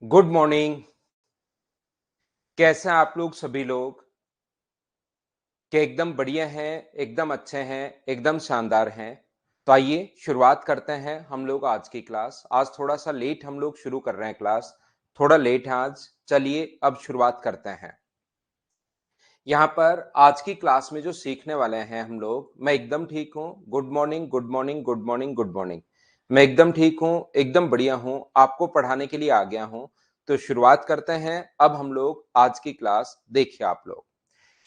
Good morning. कैसे हैं आप लोग सभी लोग? क्या एकदम बढ़िया हैं, एकदम अच्छे हैं, एकदम शानदार हैं? तो आइए शुरुआत करते हैं हम लोग आज की क्लास। आज थोड़ा-सा लेट हम लोग शुरू कर रहे हैं क्लास, थोड़ा लेट है आज। चलिए अब शुरुआत करते हैं। यहाँ पर आज की क्लास में जो सीखने वाले हैं हम लोग, मैं एकदम ठीक हूँ। Good morning, good morning, good morning, good morning. मैं एकदम ठीक हूँ, एकदम बढ़िया हूँ, आपको पढ़ाने के लिए आ गया हूँ। तो शुरुआत करते हैं अब हम लोग आज की क्लास। देखिए आप लोग,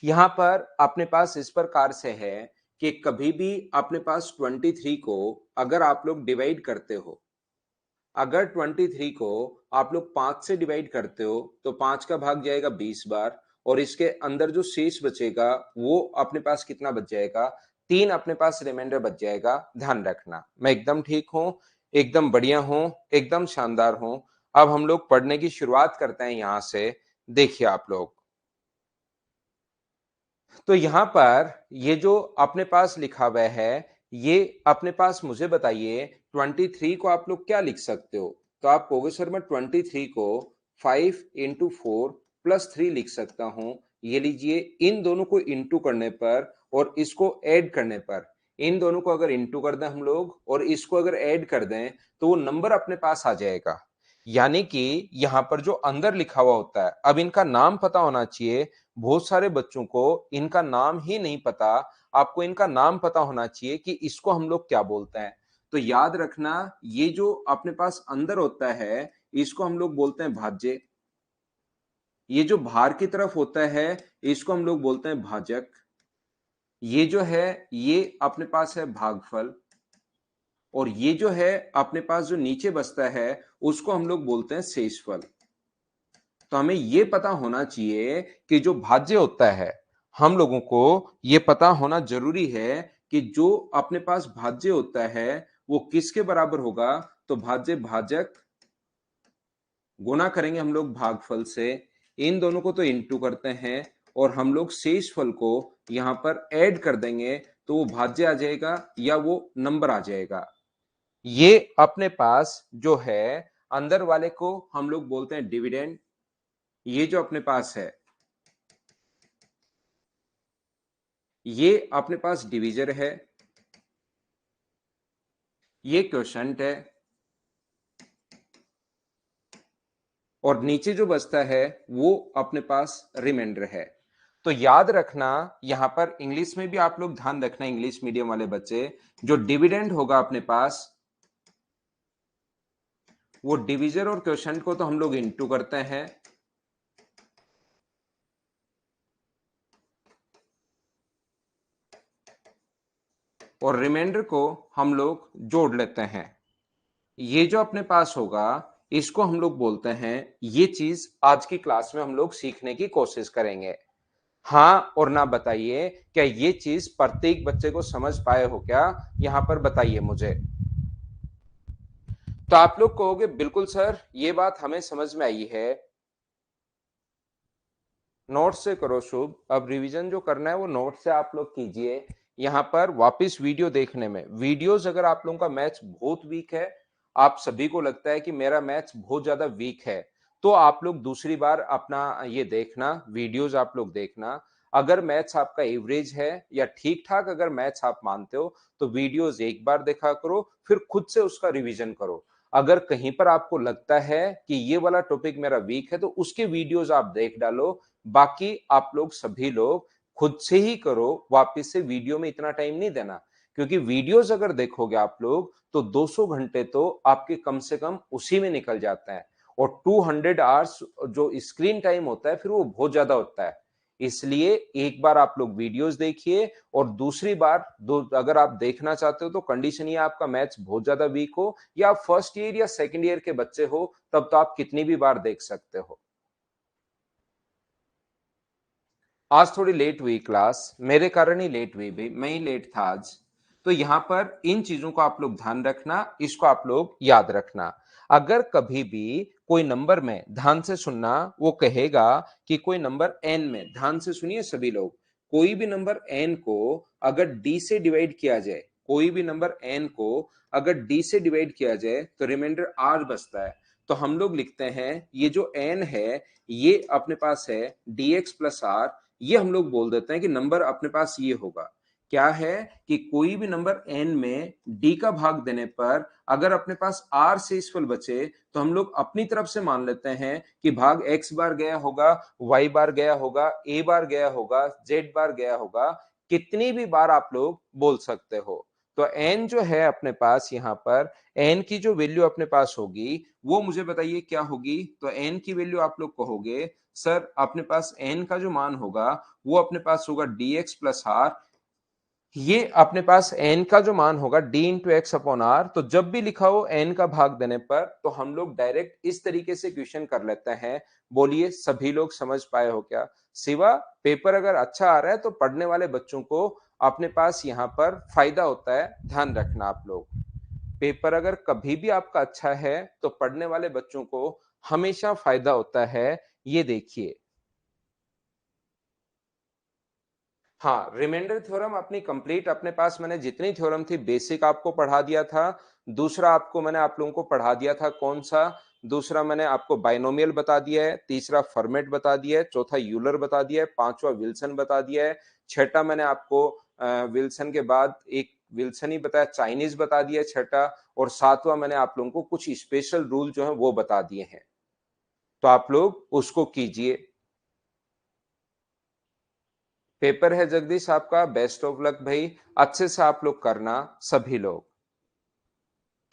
यहाँ पर अपने पास इस प्रकार से है कि कभी भी अपने पास 23 को अगर आप लोग डिवाइड करते हो, अगर 23 को आप लोग 5 से डिवाइड करते हो तो 5 का भाग जाएगा 20 बार, और इसके अंदर जो शेष बचेगा वो अपने पास कितना बच जाएगा? 3 अपने पास रिमाइंडर बच जाएगा। ध्यान रखना, मैं एकदम ठीक हूँ, एकदम बढ़िया हूँ, एकदम शानदार हूँ। अब हम लोग पढ़ने की शुरुआत करते हैं यहाँ से। देखिए आप लोग, तो यहाँ पर ये जो अपने पास लिखा हुआ है, ये अपने पास मुझे बताइए 23 को आप लोग क्या लिख सकते हो? तो आप कहोगे सर मैं 23 को 5 इंटू 4 प्लस 3 लिख सकता हूं। ये लीजिए, इन दोनों को इंटू करने पर और इसको ऐड करने पर, इन दोनों को अगर इंटू कर दें हम लोग और इसको अगर ऐड कर दें तो वो नंबर अपने पास आ जाएगा। यानी कि यहाँ पर जो अंदर लिखा हुआ होता है, अब इनका नाम पता होना चाहिए। बहुत सारे बच्चों को इनका नाम ही नहीं पता। आपको इनका नाम पता होना चाहिए कि इसको हम लोग क्या बोलते हैं। तो याद रखना, ये जो अपने पास अंदर होता है इसको हम लोग बोलते हैं भाज्य। ये जो बाहर की तरफ होता है इसको हम लोग बोलते हैं भाजक। ये जो है ये अपने पास है भागफल, और ये जो है अपने पास जो नीचे बचता है उसको हम लोग बोलते हैं शेषफल। तो हमें ये पता होना चाहिए कि जो भाज्य होता है, हम लोगों को ये पता होना जरूरी है कि जो अपने पास भाज्य होता है वो किसके बराबर होगा? तो भाज्य भाजक गुना करेंगे हम लोग भागफल से, इन दोनों को तो इंटू करते हैं, और हम लोग शेषफल को यहां पर ऐड कर देंगे तो वो भाज्य आ जाएगा या वो नंबर आ जाएगा। ये अपने पास जो है अंदर वाले को हम लोग बोलते हैं डिविडेंड। ये जो अपने पास है ये अपने पास डिवीजर है, ये क्वोशंट है, और नीचे जो बचता है वो अपने पास रिमाइंडर है। तो याद रखना, यहां पर इंग्लिश में भी आप लोग ध्यान रखना, इंग्लिश मीडियम वाले बच्चे, जो डिविडेंड होगा अपने पास वो डिवीजर और क्वोशंट को तो हम लोग इंटू करते हैं, और रिमाइंडर को हम लोग जोड़ लेते हैं। ये जो अपने पास होगा इसको हम लोग बोलते हैं, ये चीज आज की क्लास में हम लोग सीखने की कोशिश करेंगे। हाँ और ना बताइए, क्या ये चीज प्रत्येक बच्चे को समझ पाए हो क्या? यहां पर बताइए मुझे। तो आप लोग कहोगे बिल्कुल सर, ये बात हमें समझ में आई है। नोट से करो शुभ, अब रिवीजन जो करना है वो नोट से आप लोग कीजिए। यहाँ पर वापस वीडियो देखने में, वीडियोस अगर आप लोगों का मैथ्स बहुत वीक है, आप सभी को लगता है कि मेरा मैथ्स बहुत ज्यादा वीक है, तो आप लोग दूसरी बार अपना ये देखना, वीडियोस आप लोग देखना। अगर मैथ्स आपका एवरेज है या ठीक ठाक अगर मैथ्स आप मानते हो तो वीडियोस एक बार देखा करो, फिर खुद से उसका रिवीजन करो। अगर कहीं पर आपको लगता है कि ये वाला टॉपिक मेरा वीक है तो उसके वीडियोस आप देख डालो। बाकी आप लोग सभी लोग खुद से ही करो, वापस से वीडियो में इतना टाइम नहीं देना, क्योंकि वीडियोस अगर देखोगे आप लोग तो 200 घंटे तो आपके कम से कम उसी में निकल जाता है, और 200 आवर्स जो स्क्रीन टाइम होता है फिर वो बहुत ज्यादा होता है। इसलिए एक बार आप लोग वीडियोस देखिए, और दूसरी बार दो अगर आप देखना चाहते हो तो कंडीशन ये आपका मैथ्स बहुत ज्यादा वीक हो या आप फर्स्ट ईयर या सेकंड ईयर के बच्चे हो, तब तो आप कितनी भी बार देख सकते हो। आज थोड़ी लेट हुई क्लास, मेरे कारण ही लेट हुई, भाई मैं ही लेट था आज। तो यहां पर इन चीजों को आप लोग ध्यान रखना, इसको आप लोग याद रखना। अगर कभी भी कोई नंबर में, ध्यान से सुनना, वो कहेगा कि कोई नंबर एन में, ध्यान से सुनिए सभी लोग, कोई भी नंबर एन को अगर डी से डिवाइड किया जाए, कोई भी नंबर एन को अगर डी से डिवाइड किया जाए तो रिमाइंडर आर बचता है। तो हम लोग लिखते हैं ये जो n है ये अपने पास है dx प्लस r, ये हम लोग बोल देते हैं कि नंबर अपने पास ये होगा। क्या है कि कोई भी नंबर n में d का भाग देने पर अगर अपने पास r शेषफल बचे तो हम लोग अपनी तरफ से मान लेते हैं कि भाग x बार गया होगा, y बार गया होगा, a बार गया होगा, z बार गया होगा, कितनी भी बार आप लोग बोल सकते हो। तो n जो है अपने पास यहाँ पर n की जो वैल्यू अपने पास होगी वो मुझे बताइए क्या होगी। तो n की वैल्यू आप लोग कहोगे सर अपने पास n का जो मान होगा वो अपने पास होगा dx प्लस r, ये अपने पास n का जो मान होगा d into x upon r. तो जब भी लिखा हो n का भाग देने पर तो हम लोग डायरेक्ट इस तरीके से क्वेश्चन कर लेते हैं। बोलिए सभी लोग समझ पाए हो क्या? सिवा पेपर अगर अच्छा आ रहा है तो पढ़ने वाले बच्चों को अपने पास यहाँ पर फायदा होता है, ध्यान रखना आप लोग। पेपर अगर कभी भी आपका अच्छा है तो पढ़ने वाले बच्चों को हमेशा फायदा होता है, ये देखिए। हाँ, रिमाइंडर थ्योरम अपनी कंप्लीट अपने पास मैंने जितनी थ्योरम थी बेसिक आपको पढ़ा दिया था। दूसरा आपको मैंने आप लोगों को पढ़ा दिया था कौन सा? दूसरा मैंने आपको बाइनोमियल बता दिया है, तीसरा फर्मेट बता दिया है, चौथा यूलर बता दिया है, पांचवा विल्सन बता दिया है, छठा मैंने आपको विल्सन के बाद एक विल्सन ही बताया, चाइनीज बता दिया छठा, और सातवां मैंने आप लोगों को कुछ स्पेशल रूल जो है वो बता दिए हैं। तो आप लोग उसको कीजिए। पेपर है जगदीश आपका, बेस्ट ऑफ लक भाई, अच्छे से आप लोग करना सभी लोग।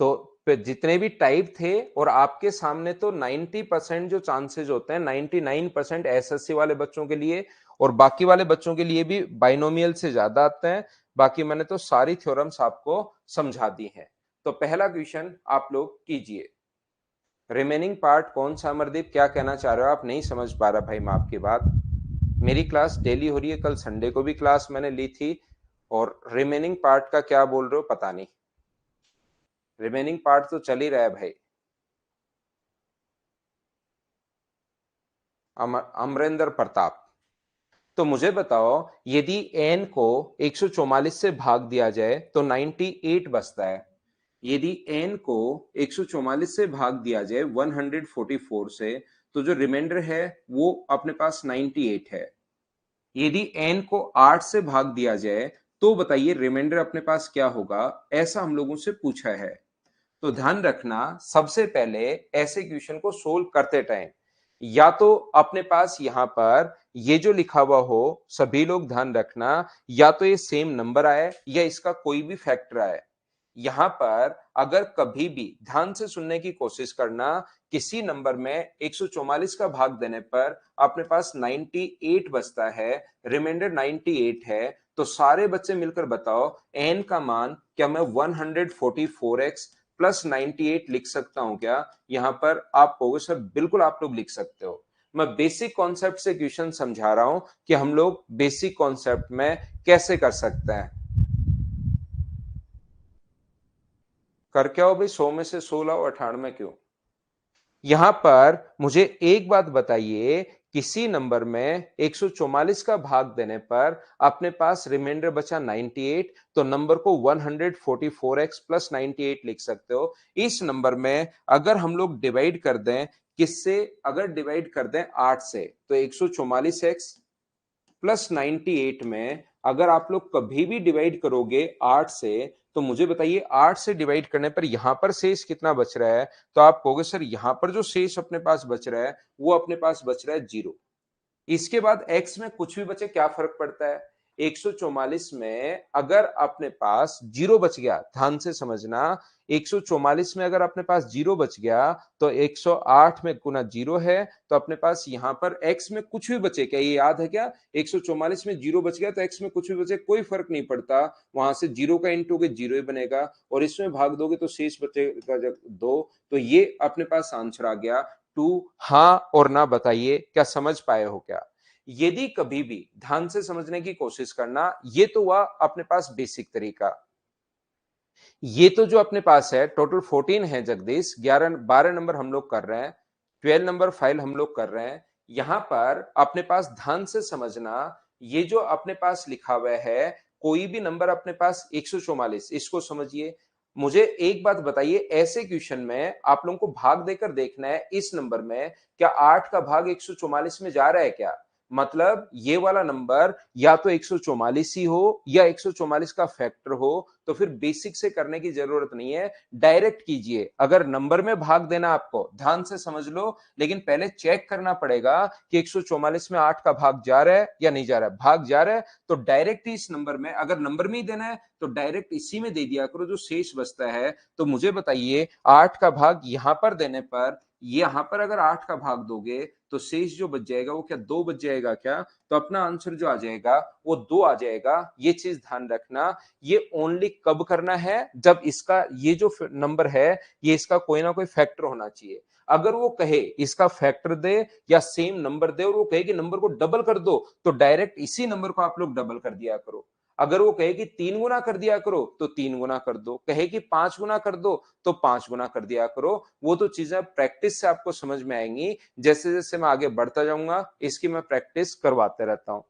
तो जितने भी टाइप थे और आपके सामने तो 90% जो चांसेस होते हैं 99% एसएससी वाले बच्चों के लिए और बाकी वाले बच्चों के लिए भी बाइनोमियल से ज्यादा आते हैं। बाकी मैंने तो सारी थ्योरम्स आपको समझा दी हैं। तो पहला क्वेश्चन आप लोग कीजिए। रिमेनिंग पार्ट कौन सा? अमरदीप क्या कहना चाह रहे हो आप? नहीं समझ पा रहा भाई मैं आपकी बात। मेरी क्लास डेली हो रही है, कल संडे को भी क्लास मैंने ली थी, और रिमेनिंग पार्ट का क्या बोल रहे हो पता नहीं। रिमेनिंग पार्ट तो चल ही रहा है भाई। अमरेंद्र प्रताप, तो मुझे बताओ यदि n को 144 से भाग दिया जाए तो 98 बचता है। यदि n को 144 से भाग दिया जाए 144 से तो जो रिमाइंडर है वो अपने पास 98 है। यदि n को 8 से भाग दिया जाए तो बताइए रिमाइंडर अपने पास क्या होगा, ऐसा हम लोगों से पूछा है। तो ध्यान रखना सबसे पहले ऐसे क्वेश्चन को सोल्व करते टाइम या तो अपने पास यहां पर ये जो लिखा हुआ हो, सभी लोग ध्यान रखना, या तो ये सेम नंबर आए या इसका कोई भी फैक्टर आए। यहां पर अगर कभी भी ध्यान से सुनने की कोशिश करना, किसी नंबर में 144 का भाग देने पर अपने पास 98 बचता है, रिमाइंडर 98 है, तो सारे बच्चे मिलकर बताओ n का मान क्या मैं 144x प्लस 98 लिख सकता हूं क्या? यहां पर आप कहोगे सर बिल्कुल आप लोग लिख सकते हो। मैं बेसिक कॉन्सेप्ट से क्वेश्चन समझा रहा हूं कि हम लोग बेसिक कॉन्सेप्ट में कैसे कर सकते हैं। कर क्या हो भाई, 100 में से 16 और 98 क्यों? यहां पर मुझे एक बात बताइए, किसी नंबर में 144 का भाग देने पर अपने पास रिमाइंडर बचा 98, तो नंबर को 144x प्लस 98 लिख सकते हो। इस नंबर में अगर हम लोग डिवाइड कर दें, किससे? अगर डिवाइड कर दें 8 से तो 144x प्लस 98 में अगर आप लोग कभी भी डिवाइड करोगे 8 से तो मुझे बताइए 8 से डिवाइड करने पर यहां पर शेष कितना बच रहा है? तो आप कहोगे सर यहां पर जो शेष अपने पास बच रहा है वो अपने पास बच रहा है 0। इसके बाद x में कुछ भी बचे क्या फर्क पड़ता है? 144 में अगर अपने पास जीरो बच गया, ध्यान से समझना, 144 में अगर अपने पास जीरो बच गया तो 108 में गुना जीरो है, तो अपने पास यहां पर x में कुछ भी बचे क्या? ये याद है क्या? 144 में जीरो बच गया तो x में कुछ भी बचे कोई फर्क नहीं पड़ता, वहां से जीरो का इंटू के जीरो ही बनेगा, और इसमें भाग दोगे तो शेष बचेगा जब 2। तो ये अपने पास आंसर आ गया 2। हाँ और ना बताइए क्या समझ पाए हो क्या? यदि कभी भी ध्यान से समझने की कोशिश करना, ये तो हुआ अपने पास बेसिक तरीका। ये तो जो अपने पास है टोटल 14 है जगदीश, 11 12 नंबर हम लोग कर रहे हैं, 12 नंबर फाइल हम लोग कर रहे हैं। यहां पर अपने पास ध्यान से समझना, ये जो अपने पास लिखा हुआ है कोई भी नंबर अपने पास 144, इसको समझिए, मुझे एक बात बताइए, ऐसे क्वेश्चन में आप लोगों को भाग देकर देखना है इस नंबर में, क्या 8 का भाग 144 में जा रहा है क्या? मतलब ये वाला नंबर या तो 144 ही हो या 144 का फैक्टर हो, तो फिर बेसिक से करने की जरूरत नहीं है, डायरेक्ट कीजिए। अगर नंबर में भाग देना आपको, ध्यान से समझ लो, लेकिन पहले चेक करना पड़ेगा कि 144 में 8 का भाग जा रहा है या नहीं जा रहा है। भाग जा रहा है तो डायरेक्ट ही इस नंबर में, अगर नंबर में ही देना है तो डायरेक्ट इसी में दे दिया करो जो शेष बचता है। तो मुझे बताइए 8 का भाग यहां पर देने पर, यहां पर अगर 8 का भाग दोगे तो शेष जो बच जाएगा वो क्या 2 बच जाएगा क्या? तो अपना आंसर जो आ जाएगा वो 2 आ जाएगा। ये चीज ध्यान रखना। ये ओनली कब करना है? जब इसका ये जो नंबर है ये इसका कोई ना कोई फैक्टर होना चाहिए। अगर वो कहे इसका फैक्टर दे या सेम नंबर दे और वो कहे कि नंबर को डबल कर दो, तो डायरेक्ट इसी नंबर को आप लोग डबल कर दिया करो। अगर वो कहे कि 3 गुना कर दिया करो तो 3 गुना कर दो, कहे कि 5 गुना कर दो तो 5 गुना कर दिया करो। वो तो चीजें प्रैक्टिस से आपको समझ में आएंगी। जैसे जैसे मैं आगे बढ़ता जाऊंगा इसकी मैं प्रैक्टिस करवाते रहता हूं।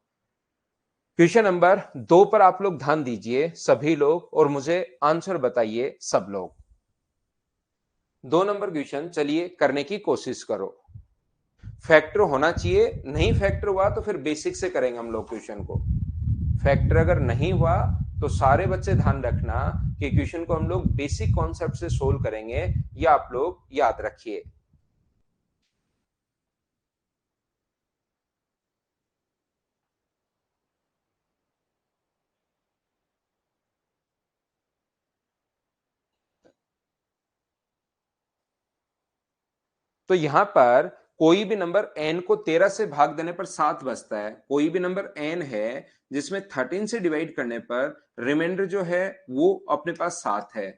क्वेश्चन नंबर 2 पर आप लोग ध्यान दीजिए सभी लोग, और मुझे आंसर बताइए सब लोग। 2 नंबर क्वेश्चन चलिए करने की कोशिश करो। फैक्टर होना चाहिए, नहीं फैक्टर हुआ तो फिर बेसिक से करेंगे हम लोग क्वेश्चन को। फैक्टर अगर नहीं हुआ तो सारे बच्चे ध्यान रखना कि क्वेश्चन को हम लोग बेसिक कॉन्सेप्ट से सोल्व करेंगे, ये आप लोग याद रखिए। तो यहां पर कोई भी नंबर n को 13 से भाग देने पर 7 बचता है। कोई भी नंबर n है जिसमें 13 से डिवाइड करने पर रिमाइंडर जो है वो अपने पास 7 है।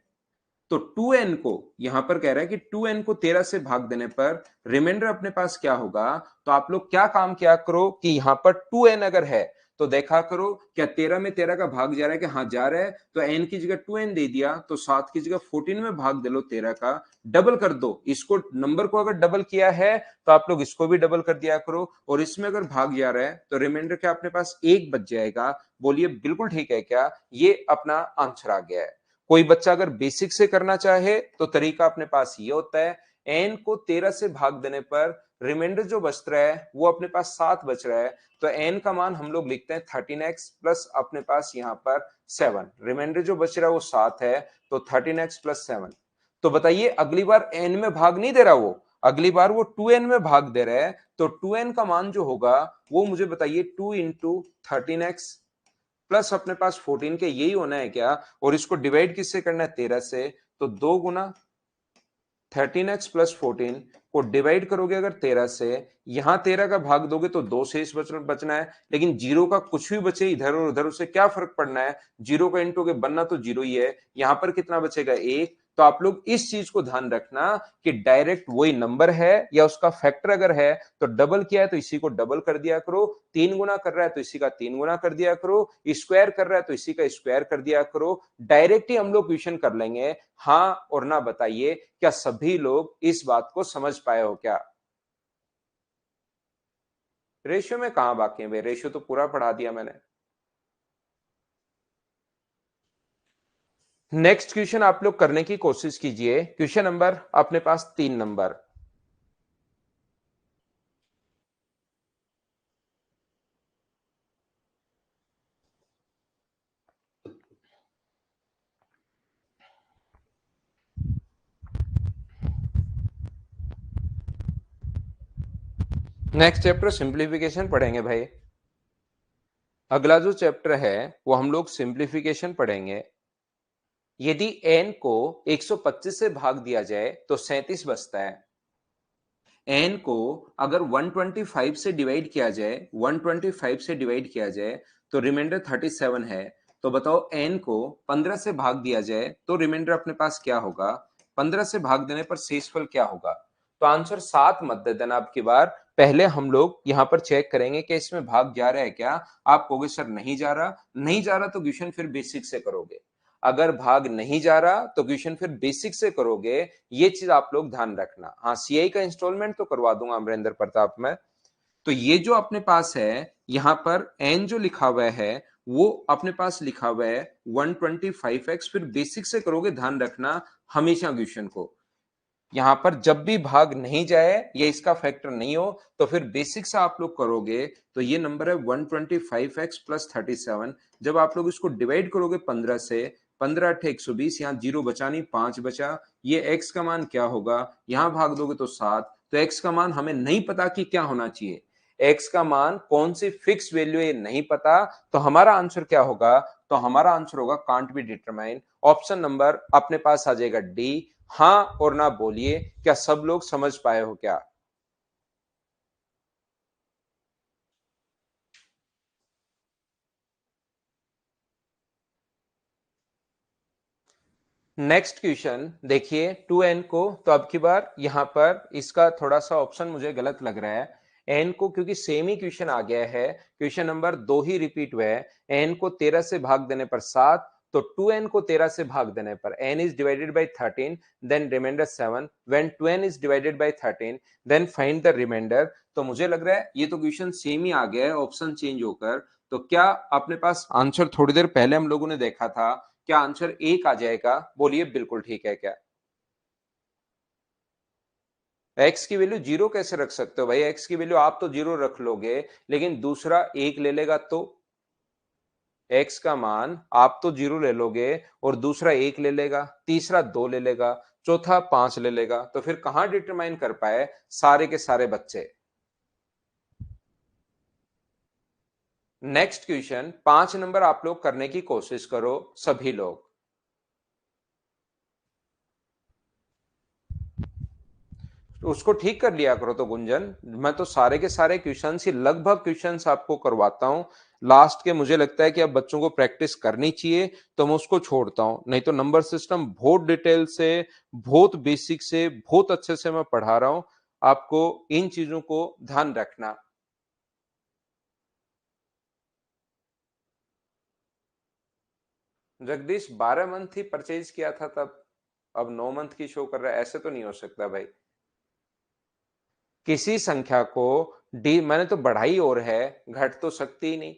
तो 2n को यहां पर कह रहा है कि 2n को 13 से भाग देने पर रिमाइंडर अपने पास क्या होगा? तो आप लोग क्या काम किया करो कि यहां पर 2n अगर है तो देखा करो क्या 13 में 13 का भाग जा रहा है कि हाँ जा रहा है, तो n की जगह 2n दे दिया, तो 7 की जगह 14 में भाग दे लो 13 का, डबल कर दो इसको। नंबर को अगर डबल किया है तो आप लोग इसको भी डबल कर दिया करो, और इसमें अगर भाग जा रहा है तो रिमाइंडर क्या अपने पास 1 बच जाएगा। बोलिए बिल्कुल ठीक है क्या? ये अपना आंसर आ गया है। कोई बच्चा अगर बेसिक से करना चाहे तो तरीका अपने पास ये होता है, n को 13 से भाग देने पर रिमाइंडर जो बच रहा है वो अपने पास 7 बच रहा है, तो n का मान हम लोग लिखते हैं 13x प्लस अपने पास यहाँ पर 7। रिमाइंडर जो बच रहा है वो 7 है, तो 13x प्लस 7। तो बताइए अगली बार n में भाग नहीं दे रहा, वो अगली बार वो 2n में भाग दे रहा है, तो 2n का मान जो होगा वो मुझे बताइए 2 इंटू 13x प्लस अपने पास 14 के, यही होना है क्या? और इसको डिवाइड किससे करना है? 13 से। तो 2 गुना 13x प्लस 14 को डिवाइड करोगे अगर 13 से, यहां 13 का भाग दोगे तो 2 शेष बचना है, लेकिन जीरो का कुछ भी बचे इधर और उधर उससे क्या फर्क पड़ना है? जीरो का इंटू के बनना तो जीरो ही है। यहां पर कितना बचेगा? 1। तो आप लोग इस चीज को ध्यान रखना कि डायरेक्ट वही नंबर है या उसका फैक्टर अगर है तो डबल किया है तो इसी को डबल कर दिया करो, 3 गुना कर रहा है तो इसी का 3 गुना कर दिया करो, स्क्वायर कर रहा है तो इसी का स्क्वायर कर दिया करो। डायरेक्ट ही हम लोग क्वेश्चन कर लेंगे। हाँ और ना बताइए, क्या सभी लोग इस बात को समझ पाए हो क्या? रेशियो में कहां बाकी है भाई? रेशियो तो पूरा पढ़ा दिया मैंने। नेक्स्ट क्वेश्चन आप लोग करने की कोशिश कीजिए। क्वेश्चन नंबर अपने पास 3 नंबर। नेक्स्ट चैप्टर सिंप्लीफिकेशन पढ़ेंगे भाई। अगला जो चैप्टर है वो हम लोग सिंप्लीफिकेशन पढ़ेंगे। यदि n को 125 से भाग दिया जाए तो 37 बचता है। n को अगर 125 से डिवाइड किया जाए, 125 से डिवाइड किया जाए तो रिमाइंडर 37 है। तो बताओ n को 15 से भाग दिया जाए तो रिमाइंडर अपने पास क्या होगा? 15 से भाग देने पर शेषफल क्या होगा? तो आंसर 7 मत दे देना अब की बार। पहले हम लोग यहां पर चेक करेंगे कि इसमें भाग जा रहा है क्या। आप कहोगे सर नहीं जा रहा, नहीं जा रहा तो क्वेश्चन फिर बेसिक से करोगे। अगर भाग नहीं जा रहा तो क्वेश्चन फिर बेसिक से करोगे। ये चीज आप लोग ध्यान रखना। हाँ सीआई का इंस्टॉलमेंट तो करवा दूंगा अमरिंदर प्रताप में। तो ये जो अपने पास है यहां पर n जो लिखा हुआ है वो अपने पास लिखा हुआ है 125x। फिर बेसिक से करोगे, ध्यान रखना हमेशा क्वेश्चन को यहां पर जब भी भाग नहीं जाए या इसका फैक्टर नहीं हो तो फिर बेसिक से आप लोग करोगे तो ये नंबर है 125x प्लस 37। जब आप लोग इसको डिवाइड करोगे 15 से, 15 अट्ठे 120, यहाँ जीरो बचा नहीं, 5 बचा। ये x का मान क्या होगा, यहां भाग दोगे तो 7। तो x का मान हमें नहीं पता कि क्या होना चाहिए, x का मान कौन सी फिक्स वैल्यू है नहीं पता। तो हमारा आंसर क्या होगा, तो हमारा आंसर होगा can't be determine. Option number अपने पास आ जाएगा डी। हाँ और ना बोलिए, क्या सब लोग समझ पाए हो क्या? नेक्स्ट क्वेश्चन देखिए 2n को, तो अब की बार यहां पर इसका थोड़ा सा ऑप्शन मुझे गलत लग रहा है। n को क्योंकि सेम ही क्वेश्चन आ गया है, क्वेश्चन नंबर 2 ही रिपीट हुआ है। n को 13 से भाग देने पर 7, तो 2n को 13 से भाग देने पर n is divided by 13, then remainder 7। When 2n is divided by 13, then find the remainder. तो मुझे लग रहा है ये तो क्वेश्चन सेम ही आ गया है, ऑप्शन चेंज होकर। तो क्या अपने पास आंसर थोड़ी देर पहले हम लोगों ने देखा था, क्या आंसर एक आ जाएगा? बोलिए बिल्कुल ठीक है क्या? एक्स की वैल्यू जीरो कैसे रख सकते हो भाई? एक्स की वैल्यू आप तो जीरो रख लोगे, लेकिन दूसरा एक ले लेगा तो एक्स का मान आप तो जीरो ले लोगे और दूसरा एक ले लेगा, तीसरा दो ले लेगा, चौथा पांच ले लेगा। तो फिर कहां डिटरमाइन कर पाए सारे के सारे बच्चे? नेक्स्ट क्वेश्चन 5 नंबर आप लोग करने की कोशिश करो सभी लोग। तो उसको ठीक कर लिया करो। तो गुंजन, मैं तो सारे के सारे क्वेश्चंस ही, लगभग क्वेश्चंस आपको करवाता हूं लास्ट के। मुझे लगता है कि अब बच्चों को प्रैक्टिस करनी चाहिए, तो मैं उसको छोड़ता हूं। नहीं तो नंबर सिस्टम बहुत डिटेल से, बहुत बेसिक से, बहुत अच्छे से मैं पढ़ा रहा हूं। आपको इन चीजों को ध्यान रखना। जगदीश 12 मंथ ही परचेज किया था तब, अब 9 मंथ की शो कर रहा है, ऐसे तो नहीं हो सकता भाई। किसी संख्या को डी मैंने तो बढ़ाई और है, घट तो सकती ही नहीं।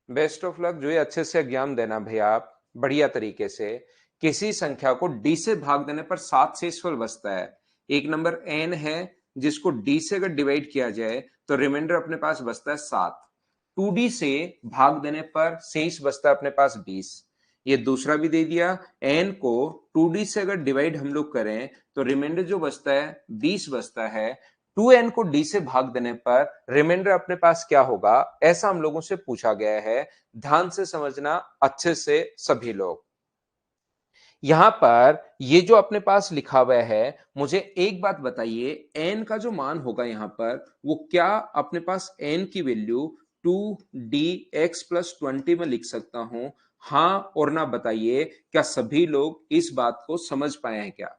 बेस्ट ऑफ लक, जो ये अच्छे से एग्जाम देना भैया आप, बढ़िया तरीके से। किसी संख्या को डी से भाग देने पर 7 शेषफल बचता है। एक नंबर एन है जिसको डी से अगर डिवाइड किया जाए तो रिमाइंडर अपने पास बचता है 7। 2d से भाग देने पर शेष बचता है अपने पास 20। ये दूसरा भी दे दिया। एन को 2d से अगर डिवाइड हम लोग करें तो रिमाइंडर जो बचता है 20 बचता है। 2n को d से भाग देने पर रिमाइंडर अपने पास क्या होगा, ऐसा हम लोगों से पूछा गया है। ध्यान से समझना अच्छे से सभी लोग। यहां पर ये जो अपने पास लिखा हुआ है, मुझे एक बात बताइए, n का जो मान होगा यहां पर वो क्या अपने पास n की वैल्यू 2dx+20 में लिख सकता हूं? हाँ और ना बताइए, क्या सभी लोग इस बात को समझ पाए हैं क्या?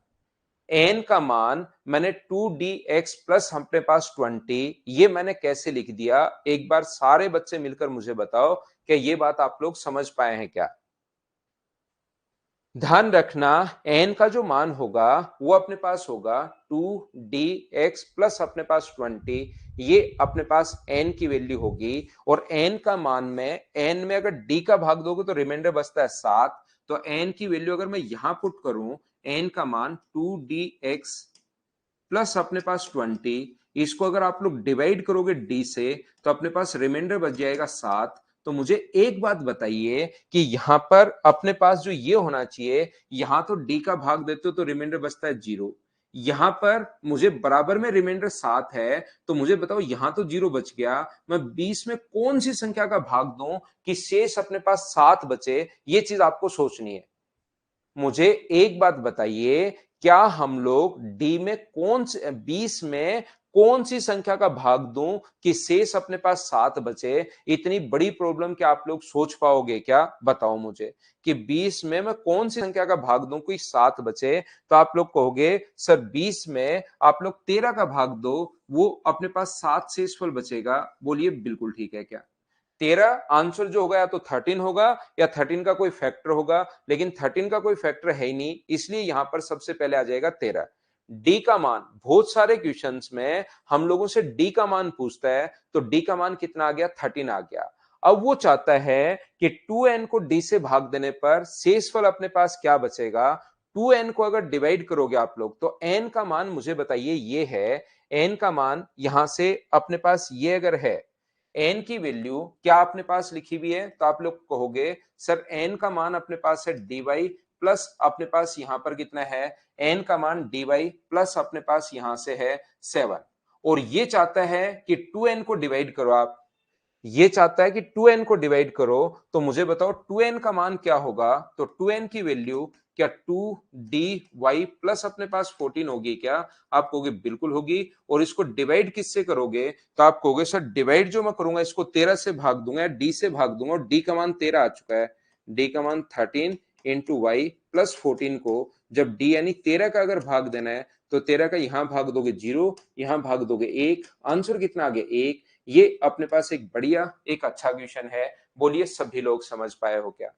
एन का मान मैंने 2dx प्लस अपने पास 20, ये मैंने कैसे लिख दिया? एक बार सारे बच्चे मिलकर मुझे बताओ कि ये बात आप लोग समझ पाए हैं क्या? ध्यान रखना, एन का जो मान होगा वो अपने पास होगा 2dx प्लस अपने पास 20। ये अपने पास एन की वैल्यू होगी। और एन का मान में, एन में अगर डी का भाग दोगे तो रिमाइंडर बचता है 7। तो एन की वैल्यू अगर मैं यहां पुट करूं, एन का मान 2dx प्लस अपने पास 20, इसको अगर आप लोग डिवाइड करोगे डी से तो अपने पास रिमाइंडर बच जाएगा 7। तो मुझे एक बात बताइए कि यहां पर अपने पास जो ये होना चाहिए, यहां तो डी का भाग देते हो तो रिमाइंडर बचता है 0। यहां पर मुझे बराबर में रिमाइंडर 7 है, तो मुझे बताओ यहां तो 0 बच गया, मैं 20 में कौन सी संख्या का भाग दूं कि शेष अपने पास 7 बचे? ये चीज आपको सोचनी है। मुझे एक बात बताइए, क्या हम लोग डी में कौन से 20 में कौन सी संख्या का भाग दूं कि शेष अपने पास 7 बचे? इतनी बड़ी प्रॉब्लम क्या आप लोग सोच पाओगे क्या? बताओ मुझे कि 20 में मैं कौन सी संख्या का भाग दूं कोई 7 बचे? तो आप लोग कहोगे सर 20 में आप लोग 13 का भाग दो, वो अपने पास 7 शेषफल बचेगा। बोलिए बिल्कुल ठीक है क्या? 13 आंसर जो होगा या तो 13 होगा या 13 का कोई फैक्टर होगा, लेकिन 13 का कोई फैक्टर है ही नहीं, इसलिए यहां पर सबसे पहले आ जाएगा 13। डी का मान, बहुत सारे क्वेश्चंस में हम लोगों से डी का मान पूछता है, तो डी का मान कितना आ गया, 13 आ गया। अब वो चाहता है कि 2n को d से भाग देने पर शेषफल अपने पास क्या बचेगा। 2n को अगर डिवाइड करोगे आप लोग तो n का मान मुझे बताइए, ये है n का मान, यहां से अपने पास ये अगर है n की वैल्यू क्या अपने पास लिखी हुई है, तो आप लोग कहोगे सर n का मान अपने पास है dy प्लस अपने पास यहां पर कितना है, n का मान dy प्लस अपने पास यहां से है 7। और ये चाहता है कि 2n को डिवाइड करो आप, ये चाहता है कि 2n को डिवाइड करो, तो मुझे बताओ 2n का मान क्या होगा। तो 2n की वैल्यू क्या 2dy प्लस अपने पास 14 होगी क्या, आप कहोगे बिल्कुल होगी। और इसको डिवाइड किससे करोगे, तो आप कहोगे सर डिवाइड जो मैं करूंगा इसको 13 से भाग दूंगा या d से भाग दूंगा, और d का मान 13 आ चुका है, d का मान 13 इंटू वाई प्लस 14 को जब d यानी 13 का अगर भाग देना है तो 13 का यहां भाग दोगे 0, यहां भाग दोगे 1, आंसर कितना आ गया 1। ये अपने पास एक बढ़िया एक अच्छा क्वेश्चन है, बोलिए सभी लोग समझ पाए हो क्या।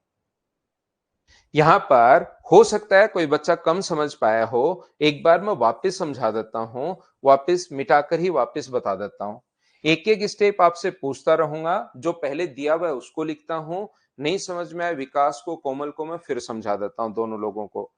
यहां पर हो सकता है कोई बच्चा कम समझ पाया हो, एक बार मैं वापस समझा देता हूं, वापस मिटाकर ही वापस बता देता हूं। एक एक स्टेप आपसे पूछता रहूंगा, जो पहले दिया हुआ है उसको लिखता हूं, नहीं समझ में आए विकास को कोमल को मैं फिर समझा देता हूं दोनों लोगों को।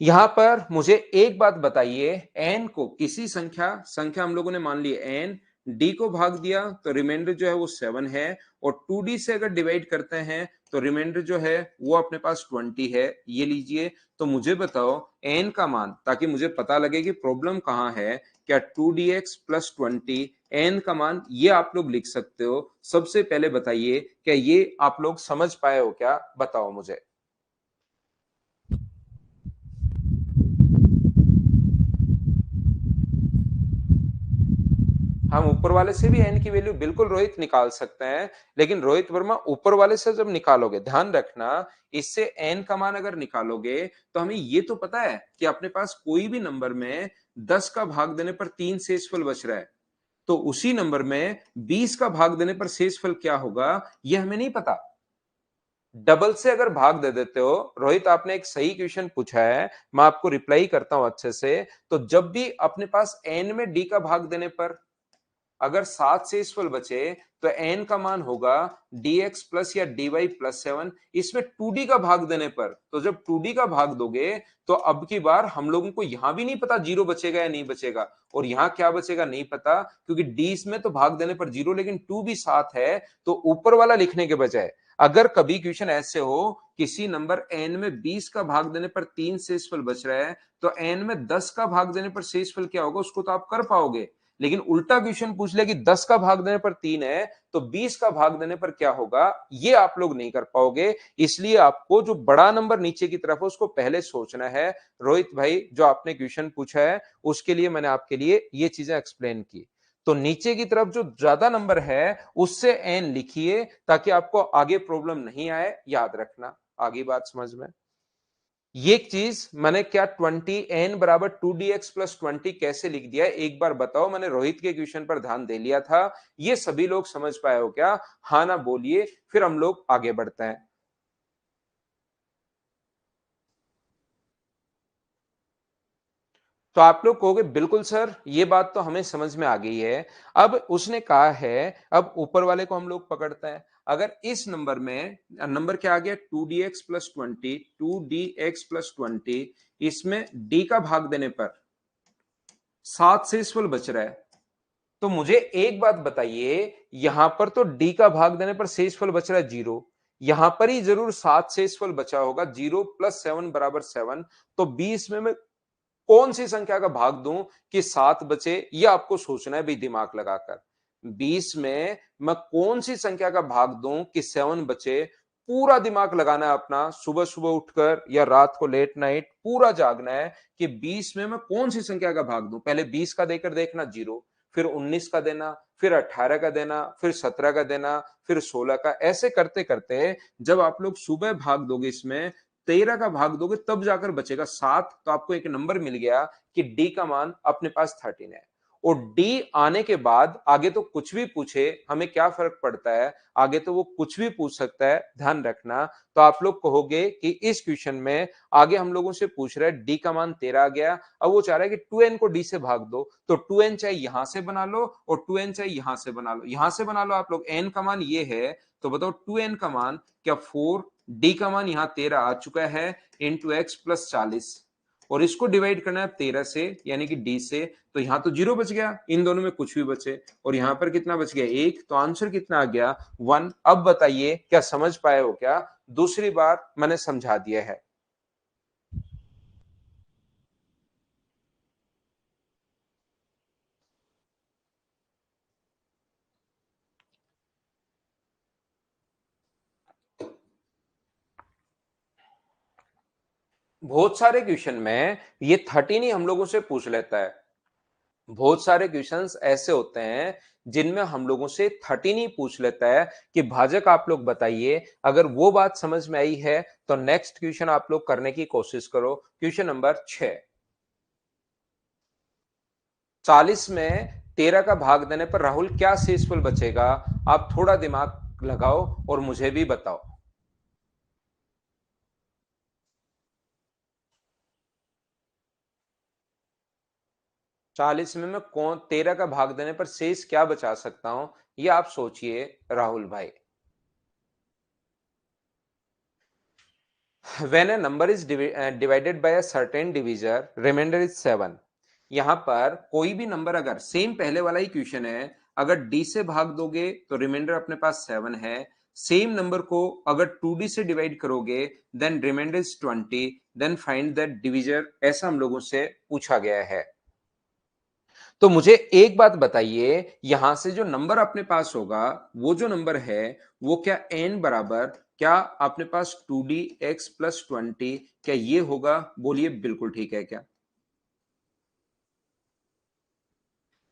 यहां पर मुझे एक बात बताइए, n को किसी संख्या संख्या हम लोगों ने मान ली n, d को भाग दिया तो रिमाइंडर जो है वो 7 है, और 2d से अगर डिवाइड करते हैं तो रिमाइंडर जो है वो अपने पास 20 है, ये लीजिए। तो मुझे बताओ n का मान, ताकि मुझे पता लगे कि प्रॉब्लम कहां है, क्या 2dx प्लस 20 n का मान, ये आप लोग लिख सकते हो। सबसे पहले बताइए क्या ये आप लोग समझ पाए हो क्या, बताओ मुझे। हम ऊपर वाले से भी n की वैल्यू बिल्कुल रोहित निकाल सकते हैं, लेकिन रोहित वर्मा ऊपर वाले से जब निकालोगे ध्यान रखना, इससे n का मान अगर निकालोगे तो हमें ये तो पता है कि अपने पास कोई भी नंबर में 10 का भाग देने पर 3 शेषफल बच रहा है, तो उसी नंबर में 20 का भाग देने पर शेषफल क्या होगा ये हमें नहीं पता। डबल से अगर भाग दे देते हो, रोहित आपने एक सही क्वेश्चन पूछा है, मैं आपको रिप्लाई करता हूं अच्छे से। तो जब भी अपने पास n में d का भाग देने पर अगर 7 शेषफल बचे तो n का मान होगा dx प्लस या dy प्लस 7। इसमें 2d का भाग देने पर, तो जब 2d का भाग दोगे तो अब की बार हम लोगों को यहां भी नहीं पता जीरो बचेगा या नहीं बचेगा, और यहां क्या बचेगा नहीं पता, क्योंकि d इसमें तो भाग देने पर जीरो, लेकिन 2 भी साथ है, तो ऊपर वाला लिखने के बजाय अगर कभी क्वेश्चन ऐसे हो किसी नंबर n में 20 का भाग देने पर 3 शेषफल बच रहा है, तो n में 10 का भाग देने पर शेषफल क्या होगा उसको तो आप कर पाओगे। लेकिन उल्टा क्वेश्चन पूछ ले कि 10 का भाग देने पर 3 है तो 20 का भाग देने पर क्या होगा, ये आप लोग नहीं कर पाओगे। इसलिए आपको जो बड़ा नंबर नीचे की तरफ है उसको पहले सोचना है। रोहित भाई जो आपने क्वेश्चन पूछा है उसके लिए मैंने आपके लिए ये चीजें एक्सप्लेन की। तो नीचे की तरफ जो ज्यादा नंबर है उससे एन लिखिए ताकि आपको आगे प्रॉब्लम नहीं आए, याद रखना। आगे बात समझ में, ये चीज मैंने क्या 20n बराबर 2dx प्लस 20 कैसे लिख दिया है एक बार बताओ। मैंने रोहित के क्वेश्चन पर ध्यान दे लिया था, ये सभी लोग समझ पाए हो क्या, हाँ ना बोलिए, फिर हम लोग आगे बढ़ते हैं। तो आप लोग कहोगे बिल्कुल सर ये बात तो हमें समझ में आ गई है। अब उसने कहा है, अब ऊपर वाले को हम लोग पकड़ते हैं। अगर इस नंबर में नंबर क्या आ गया 2dx प्लस 20, 2dx प्लस 20, इसमें d का भाग देने पर 7 शेषफल बच रहा है, तो मुझे एक बात बताइए, यहां पर तो d का भाग देने पर शेषफल बच रहा है 0, यहां पर ही जरूर 7 शेषफल बचा होगा, 0 प्लस 7 बराबर 7। तो 20 में मैं कौन सी संख्या का भाग दूं कि 7 बचे, ये आपको सोचना है भाई दिमाग लगाकर। 20 में मैं कौन सी संख्या का भाग दूं कि 7 बचे, पूरा दिमाग लगाना है अपना, सुबह सुबह उठकर या रात को लेट नाइट पूरा जागना है कि 20 में मैं कौन सी संख्या का भाग दूं। पहले 20 का देकर देखना 0, फिर 19 का देना, फिर 18 का देना, फिर 17 का देना, फिर 16 का, ऐसे करते करते जब आप लोग सुबह भाग दोगे इसमें 13 का भाग दोगे तब जाकर बचेगा 7। तो आपको एक नंबर मिल गया कि डी का मान अपने पास 13 है। और डी आने के बाद आगे तो कुछ भी पूछे, हमें क्या फर्क पड़ता है, आगे तो वो कुछ भी पूछ सकता है, ध्यान रखना। तो आप लोग कहोगे कि इस क्वेश्चन में आगे हम लोगों से पूछ रहा है डी का मान 13 आ गया, अब वो चाह रहा है कि 2n को डी से भाग दो, तो 2n चाहे यहां से बना लो और 2n चाहे यहां से बना लो, यहां से बना लो आप लोग। n का मान ये है, तो बताओ 2n का मान क्या 4, डी का मान यहां 13 आ चुका है, इंटू एक्स प्लस 40, और इसको डिवाइड करना है 13 से यानी कि डी से, तो यहां तो जीरो बच गया, इन दोनों में कुछ भी बचे, और यहां पर कितना बच गया 1, तो आंसर कितना आ गया 1। अब बताइए क्या समझ पाए हो क्या? दूसरी बार मैंने समझा दिया है। बहुत सारे क्वेश्चन में ये 13 ही हम लोगों से पूछ लेता है। बहुत सारे क्वेश्चंस ऐसे होते हैं जिनमें हम लोगों से 13 ही पूछ लेता है कि भाजक आप लोग बताइए। अगर वो बात समझ में आई है तो नेक्स्ट क्वेश्चन आप लोग करने की कोशिश करो। क्वेश्चन नंबर 6, 40 में 13 का भाग देने पर राहुल क्या शेषफल बचेगा? आप थोड़ा दिमाग लगाओ और मुझे भी बताओ। 40 में मैं कौन 13 का भाग देने पर शेष क्या बचा सकता हूं, ये आप सोचिए राहुल भाई। When a number is divided by a certain divisor, remainder is 7। यहां पर कोई भी नंबर अगर सेम पहले वाला ही क्वेश्चन है, अगर d से भाग दोगे तो रिमाइंडर अपने पास 7 है। सेम नंबर को अगर 2d से डिवाइड करोगे then remainder is 20, then find that divisor, ऐसा हम लोगों से पूछा गया है। तो मुझे एक बात बताइए, यहां से जो नंबर अपने पास होगा, वो जो नंबर है वो क्या n बराबर, क्या अपने पास 2dx प्लस 20, क्या ये होगा? बोलिए बिल्कुल ठीक है क्या?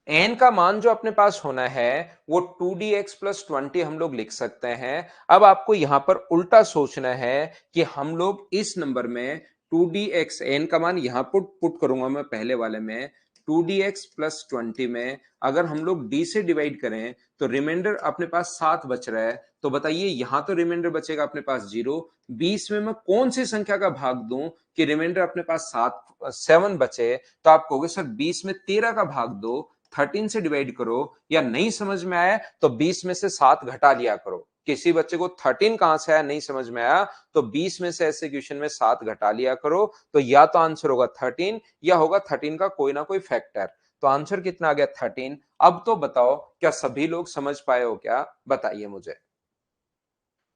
n का मान जो अपने पास होना है वो 2dx प्लस 20 हम लोग लिख सकते हैं। अब आपको यहां पर उल्टा सोचना है कि हम लोग इस नंबर में 2dx, n का मान यहां पुट पुट करूंगा मैं पहले वाले में, 2dx प्लस 20 में अगर हम लोग d से डिवाइड करें तो रिमाइंडर अपने पास 7 बच रहा है। तो बताइए यहां तो रिमाइंडर बचेगा अपने पास 0, 20 में मैं कौन सी संख्या का भाग दूं कि रिमाइंडर अपने पास 7 बचे? तो आप कहोगे सर 20 में 13 का भाग दो, 13 से डिवाइड करो, या नहीं समझ में आया तो 20 में से 7 घटा लिया करो। किसी बच्चे को 13 कहां से आया नहीं समझ में आया तो 20 में से ऐसे क्वेश्चन में 7 घटा लिया करो, तो या तो आंसर होगा 13 या होगा 13 का कोई ना कोई फैक्टर। तो आंसर कितना आ गया 13। अब तो बताओ क्या सभी लोग समझ पाए हो क्या? बताइए मुझे।